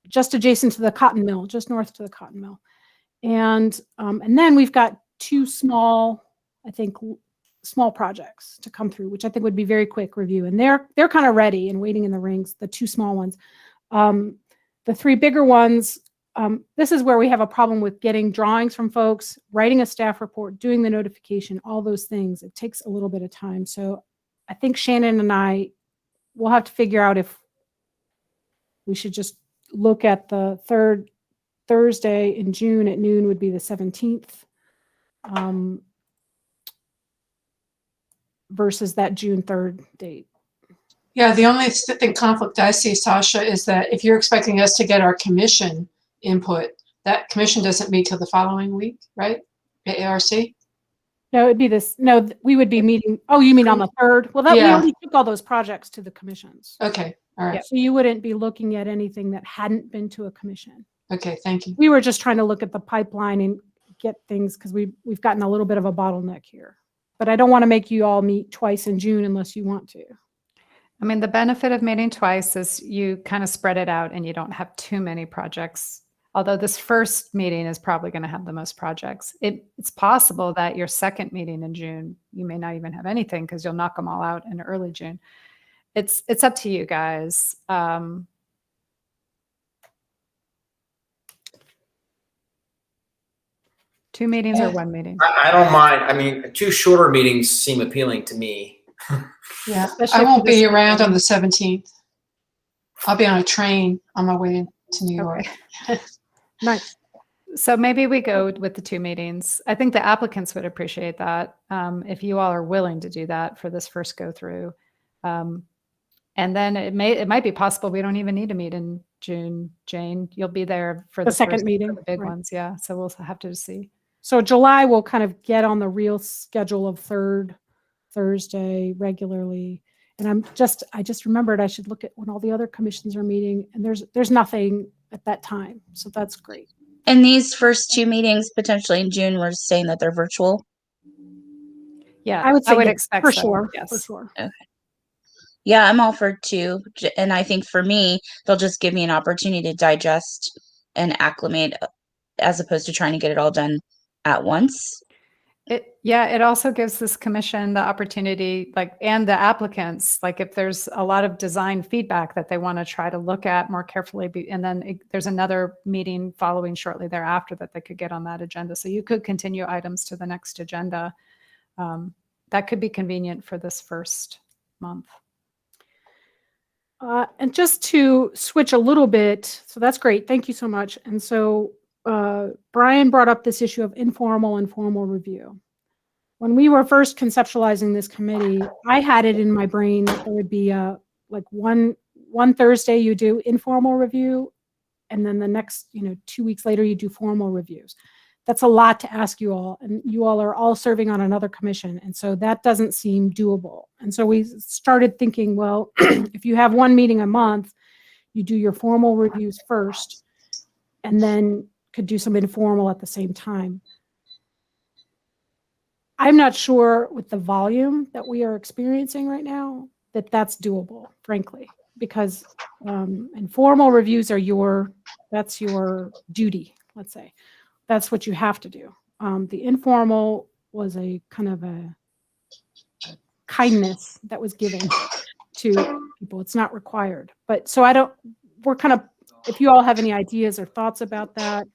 just adjacent to the cotton mill, just north to the cotton mill. And then we've got two small, I think, small projects to come through, which I think would be very quick review. And they're kind of ready and waiting in the rings, the two small ones. The three bigger ones, this is where we have a problem with getting drawings from folks, writing a staff report, doing the notification, all those things. It takes a little bit of time. So I think Shannon and I will have to figure out if we should just look at the third Thursday in June at noon would be the 17th. Versus that June 3rd date. Yeah, the only conflict I see, Sasha, is that if you're expecting us to get our commission input, that commission doesn't meet till the following week, right? The ARC? No, it'd be this. No, we would be meeting. Oh, you mean on the 3rd? Well, we Yeah. already took all those projects to the commissions. Okay, all right. Yeah, so you wouldn't be looking at anything that hadn't been to a commission. Okay, thank you. We were just trying to look at the pipeline and get things because we've gotten a little bit of a bottleneck here. But I don't want to make you all meet twice in June unless you want to. I mean, the benefit of meeting twice is you kind of spread it out and you don't have too many projects. Although this first meeting is probably going to have the most projects. It's possible that your second meeting in June, you may not even have anything because you'll knock them all out in early June. It's up to you guys. Two meetings or one meeting? I don't mind. I mean, two shorter meetings seem appealing to me. Yeah, Especially I for won't be this- around on the 17th. I'll be on a train on my way to New York. Okay. Nice. So maybe we go with the two meetings. I think the applicants would appreciate that if you all are willing to do that for this first go through. And then it might be possible we don't even need to meet in June. Jane, you'll be there for The the second first, meeting, for the big right. ones. Yeah. So we'll have to see. So July will kind of get on the real schedule of third Thursday regularly. And I just remembered I should look at when all the other commissions are meeting, and there's nothing at that time. So that's great. And these first two meetings potentially in June, we're saying that they're virtual. Yeah. I would say yes, expect for so, sure. Yes. For sure. Yeah, I'm all for two. And I think for me, they'll just give me an opportunity to digest and acclimate as opposed to trying to get it all done at once. It also gives this commission the opportunity, and the applicants, if there's a lot of design feedback that they want to try to look at more carefully, and then there's another meeting following shortly thereafter that they could get on that agenda. So you could continue items to the next agenda. That could be convenient for this first month. And just to switch a little bit, so that's great. Thank you so much. And so Brian brought up this issue of informal and formal review. When we were first conceptualizing this committee, I had it in my brain that there would be one Thursday you do informal review, and then the next 2 weeks later you do formal reviews. That's a lot to ask you all, and you all are all serving on another commission, and so that doesn't seem doable. And so we started thinking, well, if you have one meeting a month, you do your formal reviews first, and then could do some informal at the same time. I'm not sure with the volume that we are experiencing right now that that's doable, frankly, because informal reviews are that's your duty, let's say. That's what you have to do. The informal was a kind of a kindness that was given to people. It's not required. But so if you all have any ideas or thoughts about that,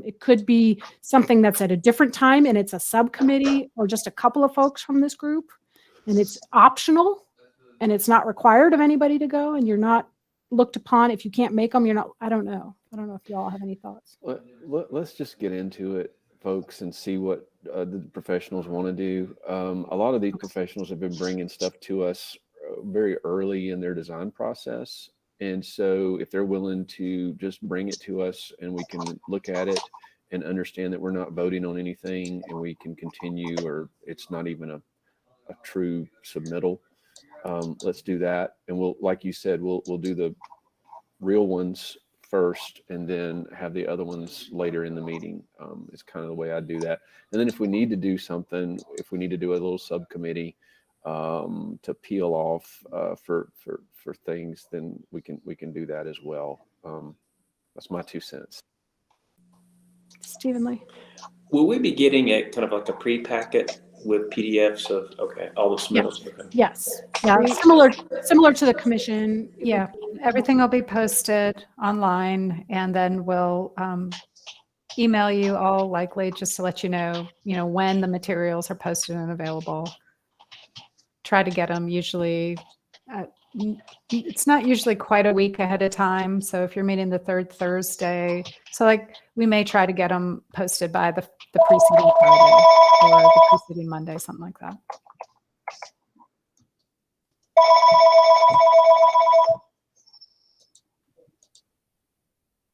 it could be something that's at a different time and it's a subcommittee or just a couple of folks from this group, and it's optional and it's not required of anybody to go, and you're not looked upon. If you can't make them, I don't know if you all have any thoughts. Let's just get into it, folks, and see what the professionals want to do. A lot of these professionals have been bringing stuff to us very early in their design process. And so if they're willing to just bring it to us and we can look at it and understand that we're not voting on anything and we can continue, or it's not even a true submittal, let's do that. And we'll, like you said, we'll do the real ones first and then have the other ones later in the meeting. It's kind of the way I do that. And then if we need to do something, if we need to do a little subcommittee to peel off for things, then we can do that as well. That's my 2 cents. Stephen Lee. Will we be getting a kind of like a pre-packet with PDFs of, okay, all the submittals? Okay. Yes. Yeah. Similar to the commission. Yeah, everything will be posted online, and then we'll email you all likely just to let you know when the materials are posted and available. Try to get them usually. It's not usually quite a week ahead of time. So if you're meeting the third Thursday, so like we may try to get them posted by the preceding Friday or the preceding Monday, something like that.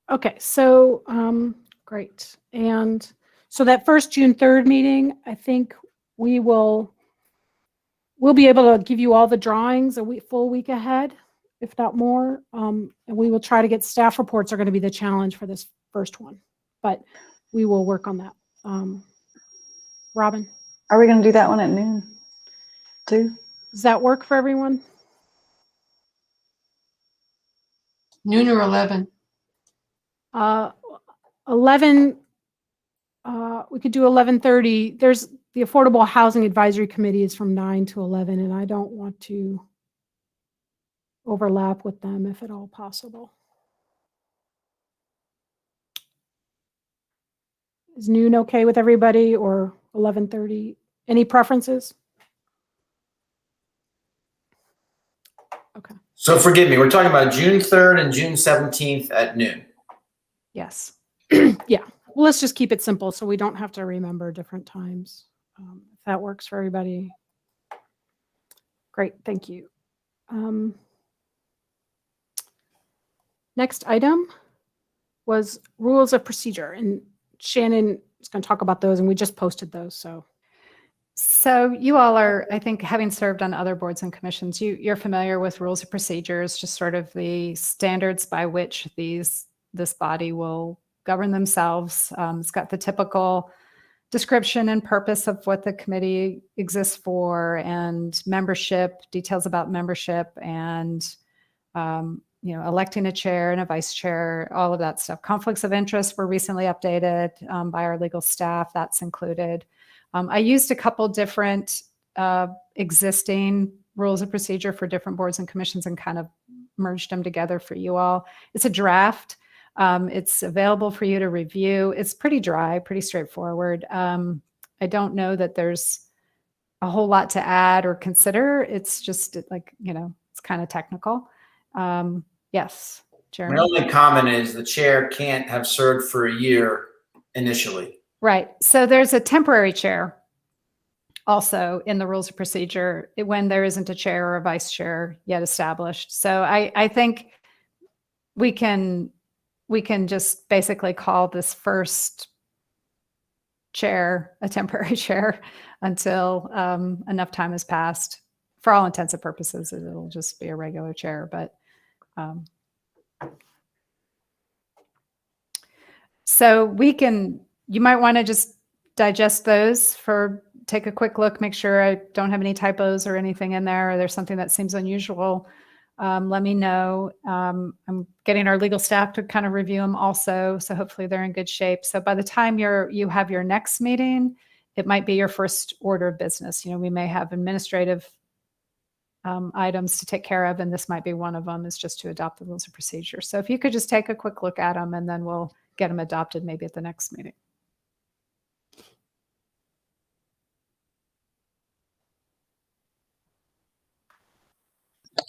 Okay, so great. And so that first June 3rd meeting, I think we'll be able to give you all the drawings full week ahead, if not more. And we will try to get staff reports are going to be the challenge for this first one, but we will work on that. Robin, Are we going to do that one at noon too? does that work for everyone? Noon or 11? 11, we could do 11:30. There's the Affordable Housing Advisory Committee is from 9 to 11, and I don't want to overlap with them if at all possible. Is noon okay with everybody, or 11:30? Any preferences? Okay. So forgive me, we're talking about June 3rd and June 17th at noon. Yes. Yeah. Well, let's just keep it simple so we don't have to remember different times. If that works for everybody. Great. Thank you. Next item was rules of procedure, and Shannon is going to talk about those, and we just posted those. So you all are, I think, having served on other boards and commissions, you're familiar with rules of procedures, just sort of the standards by which this body will govern themselves. It's got the typical description and purpose of what the committee exists for, and membership, details about membership, and electing a chair and a vice chair, all of that stuff. Conflicts of interest were recently updated by our legal staff. That's included. I used a couple different existing rules of procedure for different boards and commissions and kind of merged them together for you all. It's a draft. It's available for you to review. It's pretty dry, pretty straightforward. I don't know that there's a whole lot to add or consider. It's just like, it's kind of technical. Yes, Jeremy. My only comment is the chair can't have served for a year initially. Right. So there's a temporary chair also in the rules of procedure when there isn't a chair or a vice chair yet established. So I think we can just basically call this first chair a temporary chair until enough time has passed. For all intents and purposes, it'll just be a regular chair. But so you might want to just digest those take a quick look, make sure I don't have any typos or anything in there, or there's something that seems unusual. Let me know. I'm getting our legal staff to kind of review them also. So hopefully they're in good shape. So by the time you have your next meeting, it might be your first order of business. We may have administrative items to take care of, and this might be one of them, is just to adopt the rules of procedure. So if you could just take a quick look at them, and then we'll get them adopted maybe at the next meeting.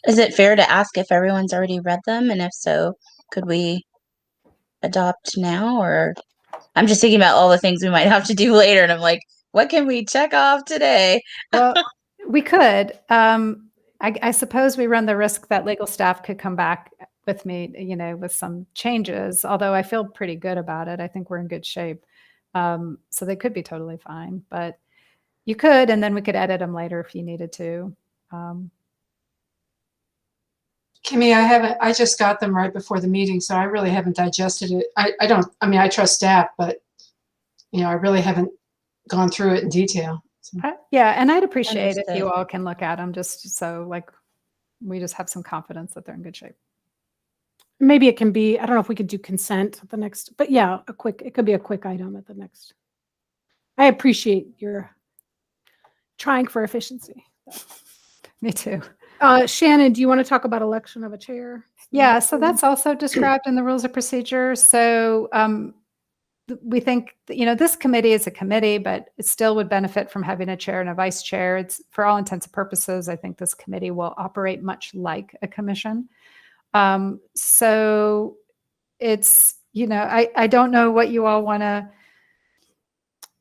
Is it fair to ask if everyone's already read them? And if so, could we adopt now? Or I'm just thinking about all the things we might have to do later. And I'm like, what can we check off today? Well, we could. I suppose we run the risk that legal staff could come back with me, with some changes, although I feel pretty good about it. I think we're in good shape. So they could be totally fine, but you could, and then we could edit them later if you needed to. Kimmy, I just got them right before the meeting, so I really haven't digested it. I trust staff, but I really haven't gone through it in detail. So. Yeah, and I'd appreciate Understood. if you all can look at them just so we just have some confidence that they're in good shape. maybe it can be, I don't know if we could do consent at the next, but yeah, it could be a quick item at the next. I appreciate your trying for efficiency. Me too. Shannon, do you want to talk about election of a chair? Yeah, so that's also described in the rules of procedure. So we think, this committee is a committee, but it still would benefit from having a chair and a vice chair. It's, for all intents and purposes, I think this committee will operate much like a commission. So it's, I don't know what you all want to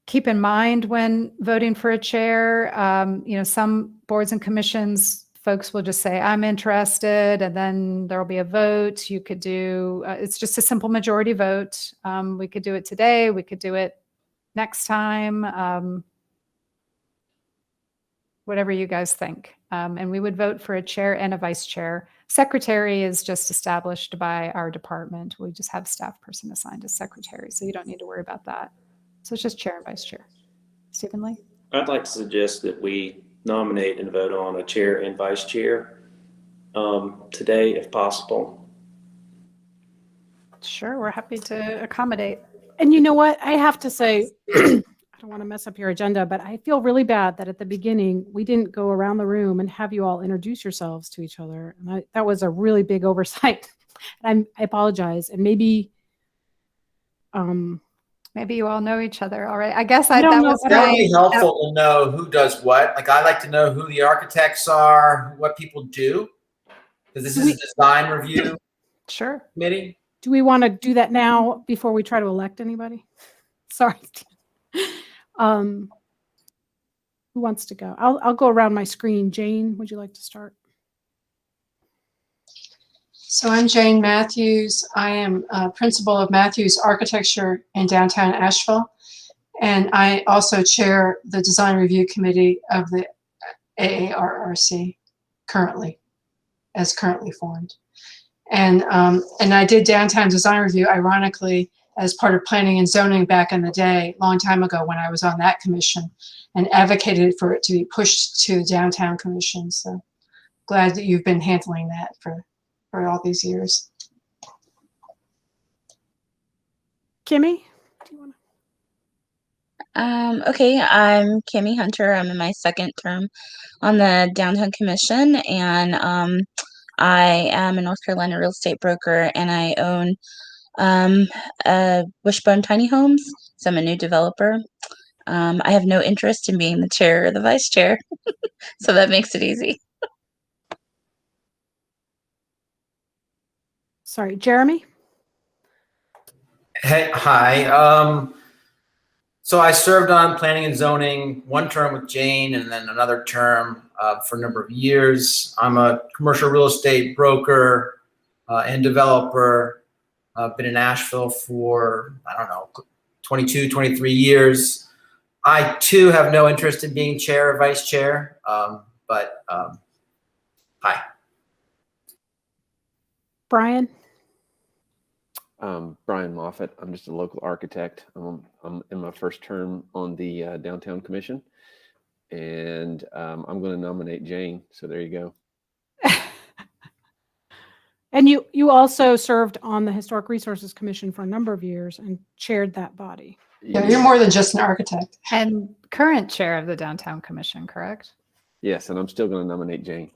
keep in mind when voting for a chair. Some boards and commissions, folks will just say, I'm interested, and then there'll be a vote. You could do, it's just a simple majority vote. We could do it today. We could do it next time. Whatever you guys think. And we would vote for a chair and a vice chair. Secretary is just established by our department. We just have a staff person assigned as secretary, so you don't need to worry about that. So it's just chair and vice chair. Stephen Lee? I'd like to suggest that we nominate and vote on a chair and vice chair today, if possible. Sure, we're happy to accommodate. And you know what? I have to say, I don't want to mess up your agenda, but I feel really bad that at the beginning, we didn't go around the room and have you all introduce yourselves to each other. And that was a really big oversight. And I apologize. And maybe you all know each other. All right. I guess that don't know. was That would be helpful to know who does what. Like, I like to know who the architects are, what people do, because this is a design review Sure. committee. do we want to do that now before we try to elect anybody? Sorry. Who wants to go? I'll go around my screen. Jane, would you like to start? So I'm Jane Matthews. I am principal of Matthews Architecture in downtown Asheville. And I also chair the design review committee of the AARRC currently formed. And I did downtown design review, ironically, as part of planning and zoning back in the day, long time ago when I was on that commission, and advocated for it to be pushed to the downtown commission. So glad that you've been handling that for all these years. Kimmy, do you want to? Okay, I'm Kimmy Hunter. I'm in my second term on the Downtown Commission, and I am a North Carolina real estate broker, and I own Wishbone Tiny Homes. So I'm a new developer. I have no interest in being the chair or the vice chair, so that makes it easy. Sorry, Jeremy? Hey, hi. So I served on planning and zoning, one term with Jane and then another term for a number of years. I'm a commercial real estate broker and developer. Been in Asheville for, 22, 23 years. I too have no interest in being chair or vice chair, but hi. Brian? Brian Moffett. I'm just a local architect. I'm in my first term on the Downtown Commission, and I'm going to nominate Jane. So there you go. And you also served on the Historic Resources Commission for a number of years and chaired that body. Yeah, you're more than just an architect. And current chair of the Downtown Commission, correct? Yes, and I'm still going to nominate Jane.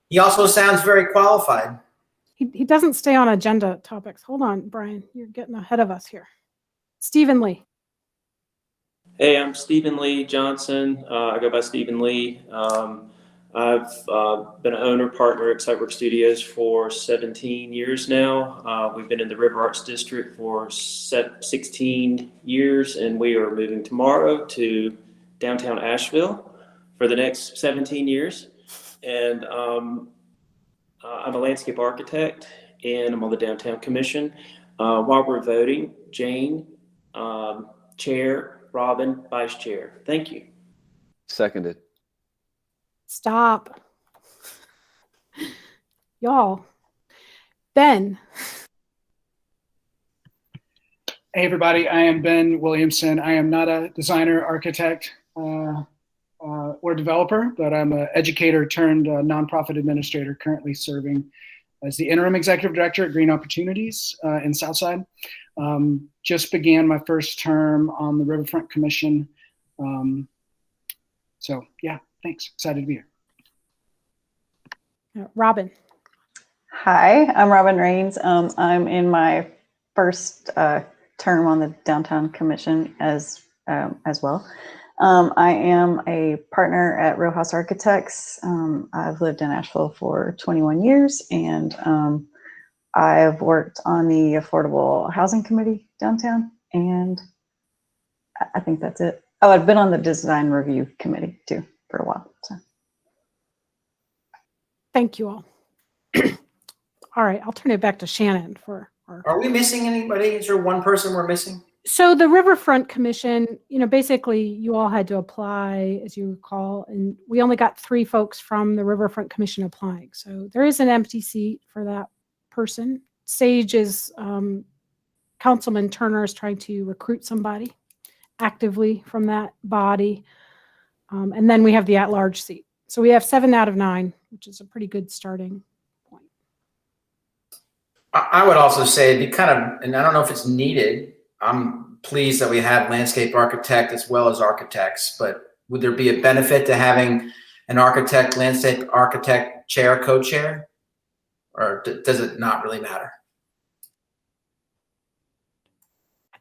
He also sounds very qualified. He doesn't stay on agenda topics. Hold on, Brian. You're getting ahead of us here. Stephen Lee. Hey, I'm Stephen Lee Johnson. I go by Stephen Lee. I've been an owner partner at Sightwork Studios for 17 years now. We've been in the River Arts District for 16 years, and we are moving tomorrow to downtown Asheville for the next 17 years. And I'm a landscape architect, and I'm on the Downtown Commission. While we're voting, Jane, chair, Robin, vice chair. Thank you. Seconded. Stop. Y'all. Ben. Hey, everybody. I am Ben Williamson. I am not a designer, architect, or developer, but I'm an educator turned nonprofit administrator currently serving as the interim executive director at Green Opportunities in Southside. Just began my first term on the Riverfront Commission. So yeah, thanks. Excited to be here. Robin. Hi, I'm Robin Rains. I'm in my first term on the Downtown Commission as well. I am a partner at Real House Architects. I've lived in Asheville for 21 years, and I've worked on the Affordable Housing Committee downtown, and I think that's it. Oh, I've been on the Design Review Committee too for a while. So. Thank you all. All right, I'll turn it back to Shannon for our. Are we missing anybody? Is there one person we're missing? So the Riverfront Commission, basically you all had to apply, as you recall, and we only got 3 folks from the Riverfront Commission applying. So there is an empty seat for that person. Sage is, Councilman Turner is trying to recruit somebody actively from that body. And then we have the at-large seat. So we have 7 out of 9, which is a pretty good starting point. I would also say it'd be kind of, and I don't know if it's needed, I'm pleased that we have landscape architect as well as architects, but would there be a benefit to having an architect, landscape architect chair, co-chair? Or does it not really matter?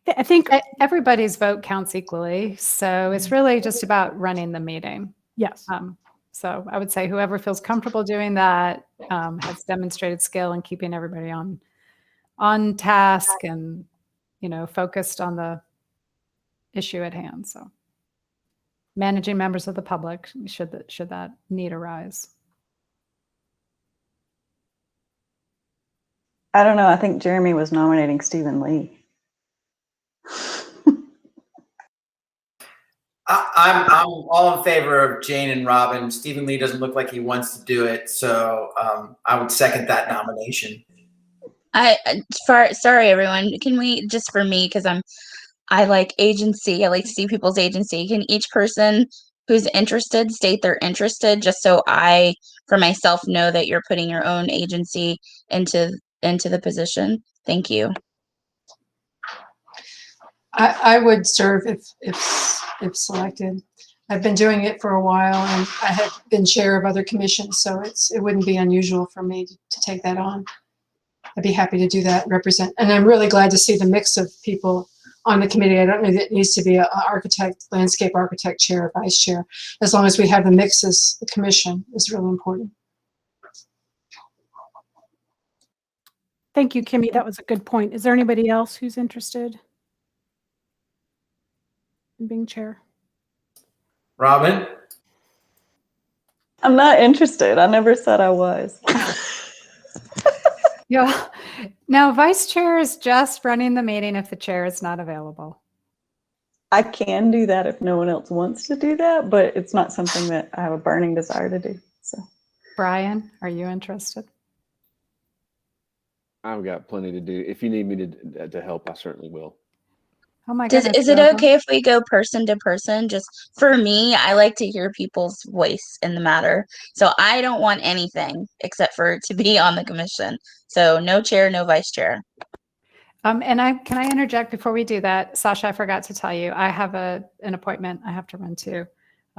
I think, Everybody's vote counts equally. So it's really just about running the meeting. yes. So I would say whoever feels comfortable doing that has demonstrated skill in keeping everybody on task and focused on the issue at hand. So managing members of the public should that need arise. I don't know. I think Jeremy was nominating Stephen Lee. I'm all in favor of Jane and Robin. Stephen Lee doesn't look like he wants to do it, so I would second that nomination. Sorry everyone, can we, just for me, because I like agency, I like to see people's agency, can each person who's interested state they're interested, just so I for myself know that you're putting your own agency into the position? Thank you. I would serve if selected. I've been doing it for a while, and I have been chair of other commissions, so it wouldn't be unusual for me to take that on. I'd be happy to do that, represent, and I'm really glad to see the mix of people on the committee. I don't know that it needs to be an architect, landscape architect chair, vice chair. As long as we have the mixes, the commission is really important. Thank you, Kimmy. That was a good point. Is there anybody else who's interested in being chair? Robin? I'm not interested. I never said I was. Yeah. No, vice chair is just running the meeting if the chair is not available. I can do that if no one else wants to do that, but it's not something that I have a burning desire to do. So, Brian, are you interested? I've got plenty to do. If you need me to help, I certainly will. Oh my goodness. Is it Rosa. okay if we go person to person? Just for me, I like to hear people's voice in the matter. So I don't want anything except for to be on the commission. So no chair, no vice chair. And can I interject before we do that? Sasha, I forgot to tell you, I have an appointment I have to run to.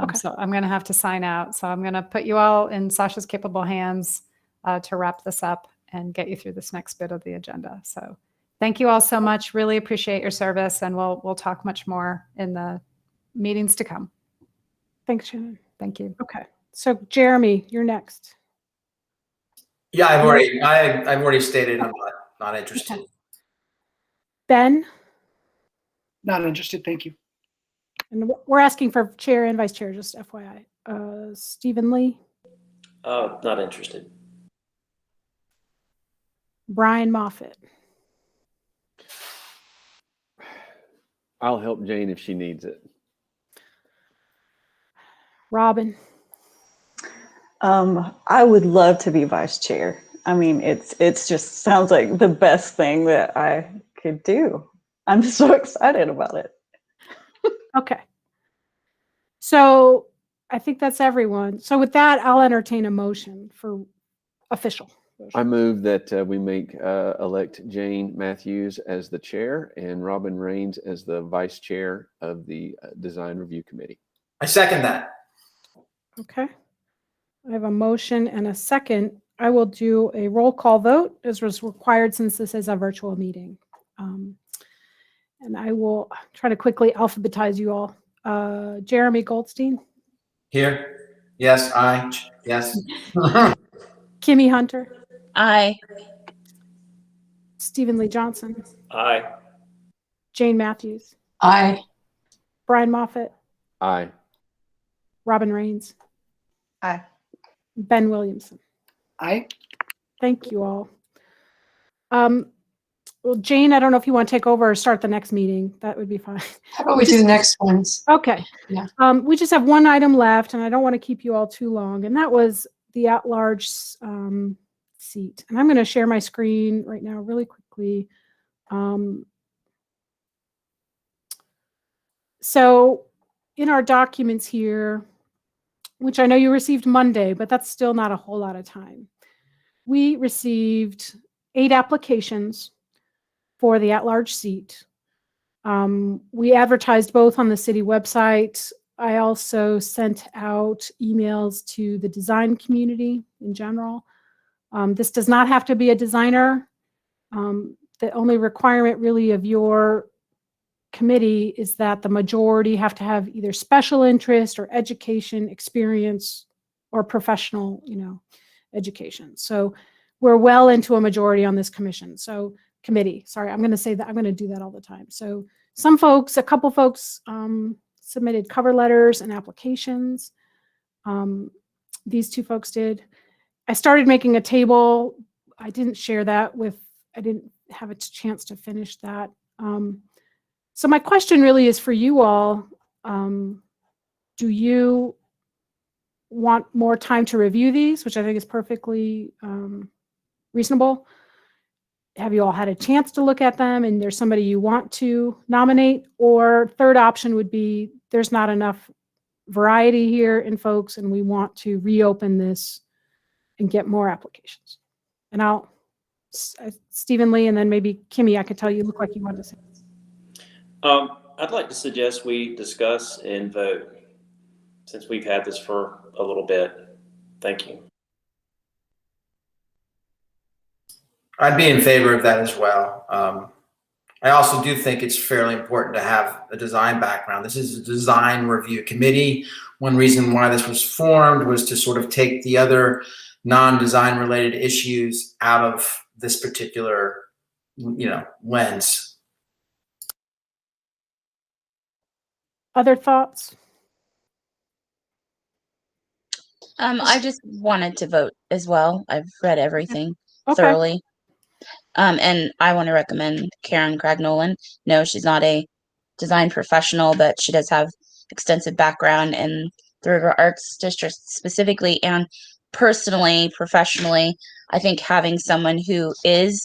Okay. So I'm going to have to sign out. So I'm going to put you all in Sasha's capable hands to wrap this up and get you through this next bit of the agenda. So thank you all so much. Really appreciate your service, and we'll talk much more in the meetings to come. Thanks, Shannon. Thank you. Okay. So Jeremy, you're next. Yeah, I've already stated I'm not interested. Okay. Ben, Not interested. Thank you. and we're asking for chair and vice chair, just FYI. Stephen Lee, Not interested. Brian Moffitt, I'll help Jane if she needs it. Robin, I would love to be vice chair. I mean, it's just sounds like the best thing that I could do. I'm so excited about it. Okay. So I think that's everyone. So with that, I'll entertain a motion for official. motion? I move that we make elect Jane Matthews as the chair and Robin Raines as the vice chair of the Design Review Committee. I second that. Okay. I have a motion and a second. I will do a roll call vote as was required since this is a virtual meeting. And I will try to quickly alphabetize you all. Jeremy Goldstein, Here. Yes, I. Yes. Kimmy Hunter, Aye. Stephen Lee Johnson, Aye. Jane Matthews, Aye. Brian Moffitt, Aye. Robin Raines, Aye. Ben Williamson. Aye. Thank you all. Well, Jane, I don't know if you want to take over or start the next meeting. That would be fine. How about we do the next ones? Okay. Yeah. We just have one item left, and I don't want to keep you all too long, and that was the at-large seat. And I'm going to share my screen right now really quickly. So in our documents here, which I know you received Monday, but that's still not a whole lot of time. We received 8 applications for the at-large seat. We advertised both on the city website. I also sent out emails to the design community in general. This does not have to be a designer. The only requirement really of your committee is that the majority have to have either special interest or education experience or professional, education. So we're well into a majority on this commission. So committee, sorry, I'm going to say that. I'm going to do that all the time. So some folks, a couple folks submitted cover letters and applications. These 2 folks did. I started making a table. I didn't share that I didn't have a chance to finish that. So my question really is for you all. Do you want more time to review these, which I think is perfectly reasonable? Have you all had a chance to look at them and there's somebody you want to nominate? Or third option would be there's not enough variety here in folks and we want to reopen this and get more applications. And Stephen Lee, and then maybe Kimmy, I could tell you look like you wanted to say. I'd like to suggest we discuss and vote since we've had this for a little bit. Thank you. I'd be in favor of that as well. I also do think it's fairly important to have a design background. This is a design review committee. One reason why this was formed was to sort of take the other non-design related issues out of this particular, lens. Other thoughts? I just wanted to vote as well. I've read everything Okay. thoroughly. And I want to recommend Karen Craig-Nolan. No, she's not a design professional, but she does have extensive background in the River Arts District specifically. And personally, professionally, I think having someone who is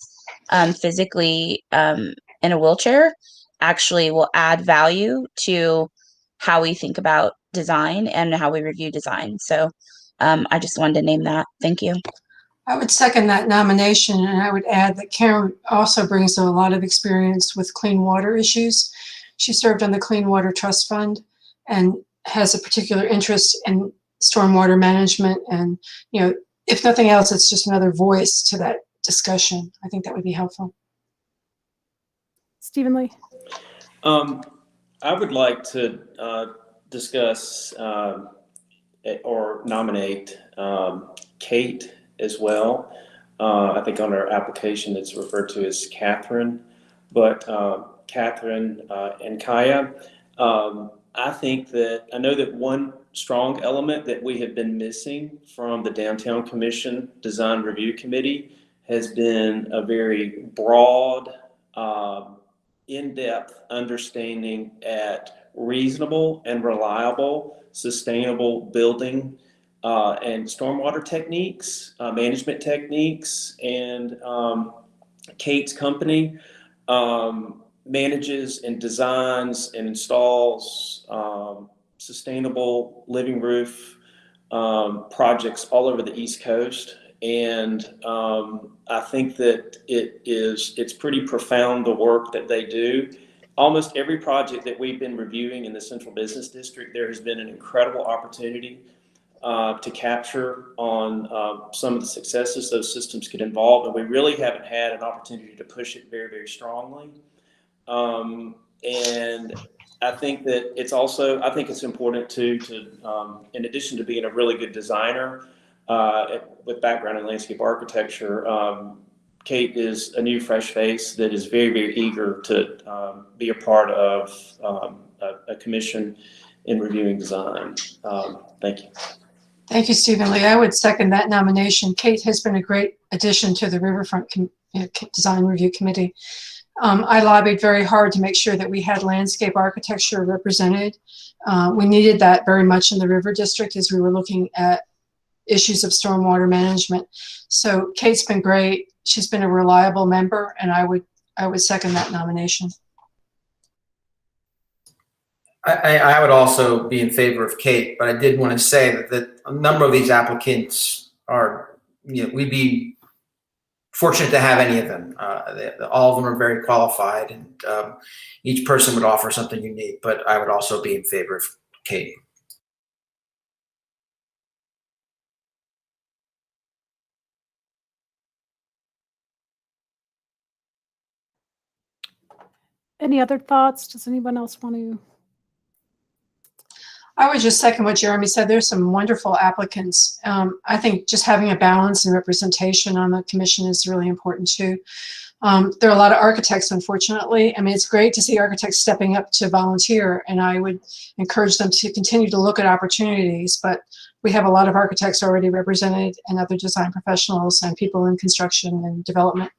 physically in a wheelchair actually will add value to how we think about design and how we review design. So I just wanted to name that. Thank you. I would second that nomination, and I would add that Karen also brings a lot of experience with clean water issues. She served on the Clean Water Trust Fund and has a particular interest in stormwater management. And, if nothing else, it's just another voice to that discussion. I think that would be helpful. Stephen Lee? I would like to discuss or nominate Kate as well. I think on our application it's referred to as Catherine, but Catherine and Kaya. I know that one strong element that we have been missing from the Downtown Commission Design Review Committee has been a very broad, in-depth understanding at reasonable and reliable, sustainable building and stormwater techniques, management techniques, and Kate's company manages and designs and installs sustainable living roof projects all over the East Coast. And I think that it's pretty profound, the work that they do. Almost every project that we've been reviewing in the Central Business District, there has been an incredible opportunity to capture on some of the successes those systems could involve, and we really haven't had an opportunity to push it very, very strongly. And I think that I think it's important to in addition to being a really good designer with background in landscape architecture, Kate is a new fresh face that is very, very eager to be a part of a commission in reviewing design. Thank you. Thank you, Stephen Lee. I would second that nomination. Kate has been a great addition to the Riverfront Design Review Committee. I lobbied very hard to make sure that we had landscape architecture represented. We needed that very much in the River District as we were looking at issues of stormwater management. So Kate's been great. She's been a reliable member, and I would second that nomination. I would also be in favor of Kate, but I did want to say that a number of these applicants are, we'd be fortunate to have any of them. All of them are very qualified, and each person would offer something unique, but I would also be in favor of Kate. Any other thoughts? Does anyone else want to? I would just second what Jeremy said. There's some wonderful applicants. I think just having a balance and representation on the commission is really important too. There are a lot of architects, unfortunately. I mean, it's great to see architects stepping up to volunteer, and I would encourage them to continue to look at opportunities, but we have a lot of architects already represented and other design professionals and people in construction and development.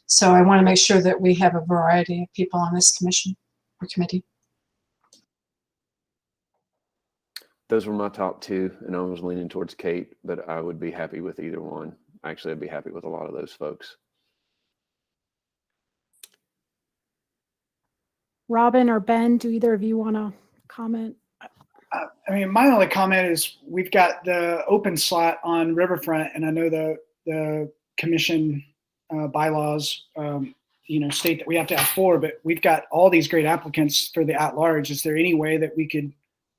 So I want to make sure that we have a variety of people on this commission or committee. Those were my top two, and I was leaning towards Kate, but I would be happy with either one. Actually, I'd be happy with a lot of those folks. Robin or Ben, do either of you want to comment? I mean, my only comment is we've got the open slot on Riverfront, and I know the commission bylaws, state that we have to have 4, but we've got all these great applicants for the at-large. Is there any way that we could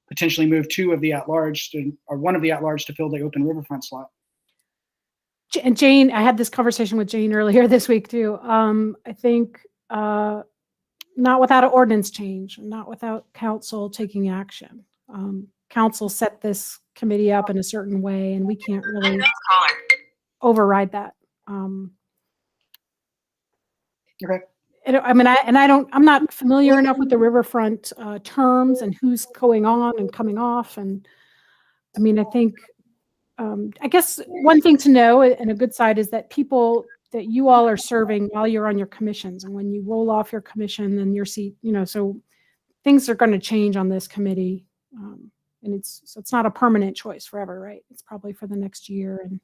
potentially move 2 of the at-large or 1 of the at-large to fill the open Riverfront slot? And Jane, I had this conversation with Jane earlier this week too. I think not without an ordinance change, not without council taking action. Council set this committee up in a certain way, and we can't really override that. Okay. I mean, I'm not familiar enough with the Riverfront terms and who's going on and coming off. And I mean, I think, I guess one thing to know and a good side is that people that you all are serving while you're on your commissions, and when you roll off your commission, then your seat, so things are going to change on this committee. And it's not a permanent choice forever, right? It's probably for the next year. And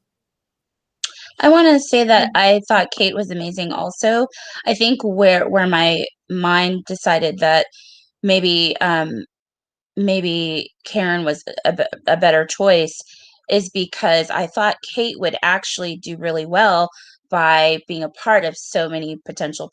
I want to say that I thought Kate was amazing also. I think where my mind decided that maybe Karen was a better choice is because I thought Kate would actually do really well by being a part of so many potential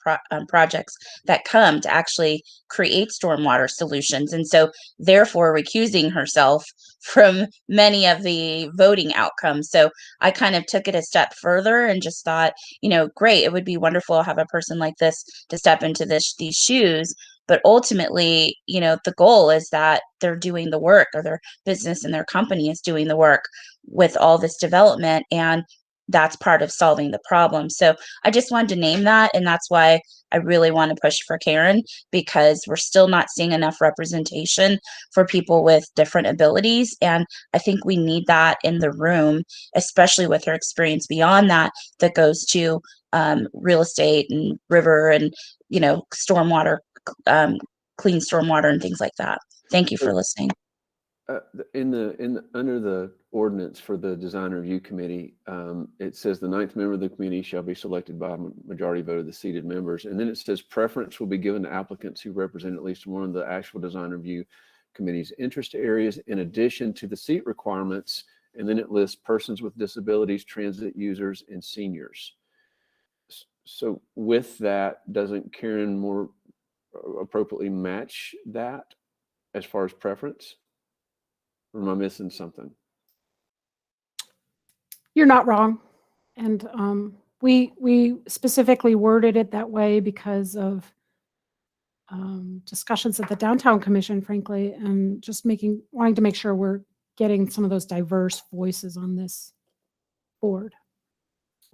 projects that come to actually create stormwater solutions. And so therefore recusing herself from many of the voting outcomes. So I kind of took it a step further and just thought, great, it would be wonderful to have a person like this to step into these shoes. But ultimately, the goal is that they're doing the work, or their business and their company is doing the work with all this development. And that's part of solving the problem. So I just wanted to name that. And that's why I really want to push for Karen, because we're still not seeing enough representation for people with different abilities. And I think we need that in the room, especially with her experience beyond that goes to real estate and river and, stormwater, clean stormwater and things like that. Thank you for listening. Under the ordinance for the design review committee, it says the 9th member of the committee shall be selected by a majority vote of the seated members. And then it says preference will be given to applicants who represent at least one of the actual design review committee's interest areas, in addition to the seat requirements and then it lists persons with disabilities, transit users, and seniors. So with that, doesn't Karen more appropriately match that as far as preference? Or am I missing something? You're not wrong. And we specifically worded it that way because of discussions at the Downtown Commission, frankly, and just wanting to make sure we're getting some of those diverse voices on this board.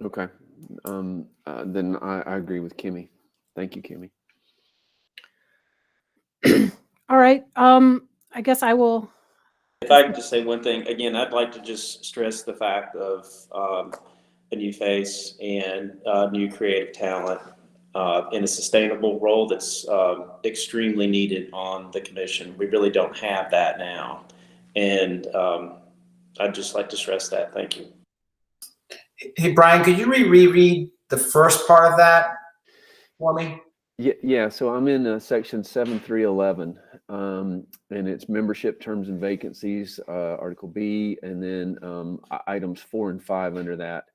Okay. Then I agree with Kimmy. Thank you, Kimmy. All right. I guess I will. If I could just say one thing, again, I'd like to just stress the fact of a new face and new creative talent in a sustainable role that's extremely needed on the commission. We really don't have that now. And I'd just like to stress that. Thank you. Hey, Brian, could you reread the first part of that for me? Yeah. So I'm in section 7.3.11, and it's membership terms and vacancies, Article B, and then items 4 and 5 under that.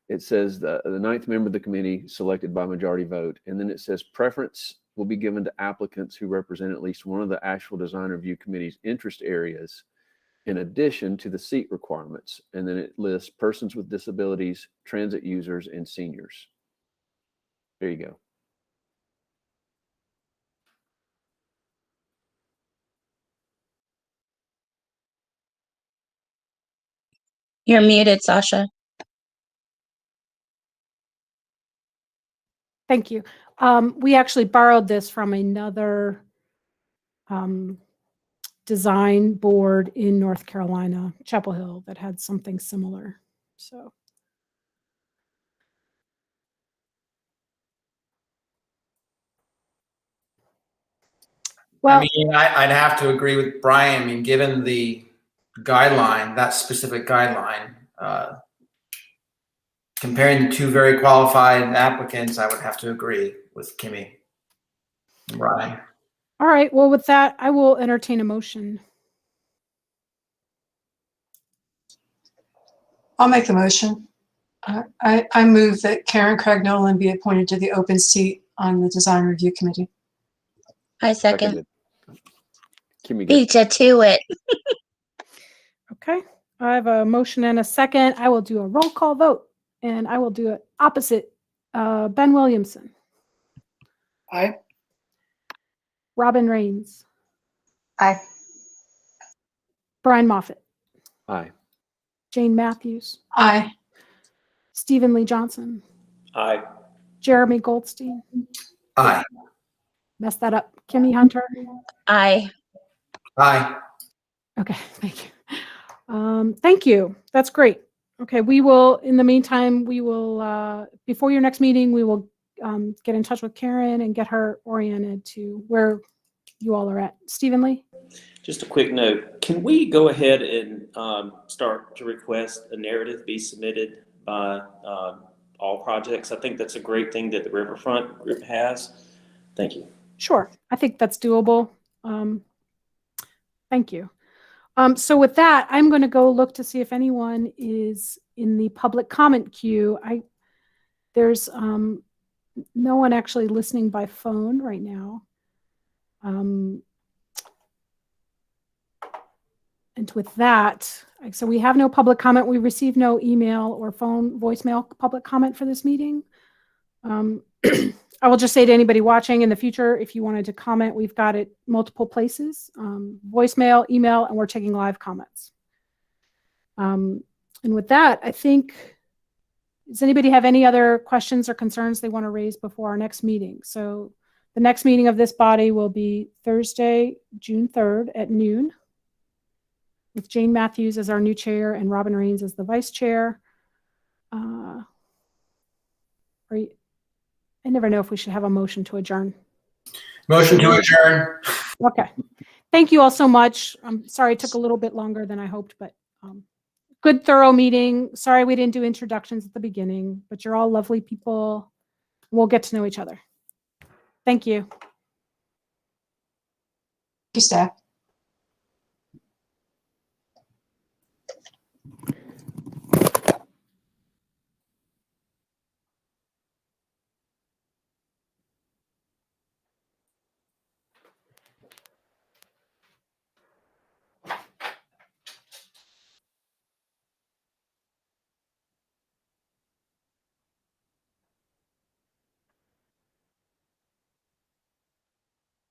It says the ninth member of the committee selected by majority vote, and then it says preference will be given to applicants who represent at least one of the actual design review committee's interest areas, in addition to the seat requirements. And then it lists persons with disabilities, transit users, and seniors. There you go. You're muted, Sasha. Thank you. We actually borrowed this from another design board in North Carolina, Chapel Hill, that had something similar. So. Well, I mean, I'd have to agree with Brian. I mean, given the guideline, that specific guideline, comparing the two very qualified applicants, I would have to agree with Kimmy and Brian. all right. Well, with that, I will entertain a motion. I'll make the motion. I move that Karen Craig Nolan be appointed to the open seat on the Design Review Committee. I second. Seconded. Kimmy, Beat you to it. Okay. I have a motion and a second. I will do a roll call vote, and I will do it opposite. Ben Williamson. Aye. Robin Rains. Aye. Brian Moffitt. aye. Jane Matthews. Aye. Stephen Lee Johnson. Aye. Jeremy Goldstein. Aye. Messed that up. Kimmy Hunter. Aye. Aye. Okay, thank you. Thank you. That's great. Okay, we will, in the meantime, we will, before your next meeting, we will get in touch with Karen and get her oriented to where you all are at. Stephen Lee? Just a quick note. Can we go ahead and start to request a narrative be submitted by all projects? I think that's a great thing that the Riverfront group has. Thank you. Sure. I think that's doable. Thank you. So with that, I'm going to go look to see if anyone is in the public comment queue. There's no one actually listening by phone right now. And with that, so we have no public comment. We received no email or phone voicemail public comment for this meeting. I will just say to anybody watching in the future, if you wanted to comment, we've got it multiple places, voicemail, email, and we're taking live comments. And with that, I think, does anybody have any other questions or concerns they want to raise before our next meeting? So the next meeting of this body will be Thursday, June 3rd at noon, with Jane Matthews as our new chair and Robin Rains as the vice chair. I never know if we should have a motion to adjourn. Motion to adjourn. Okay. Thank you all so much. I'm sorry it took a little bit longer than I hoped, but good, thorough meeting. Sorry we didn't do introductions at the beginning, but you're all lovely people. We'll get to know each other. Thank you. Thank you, staff.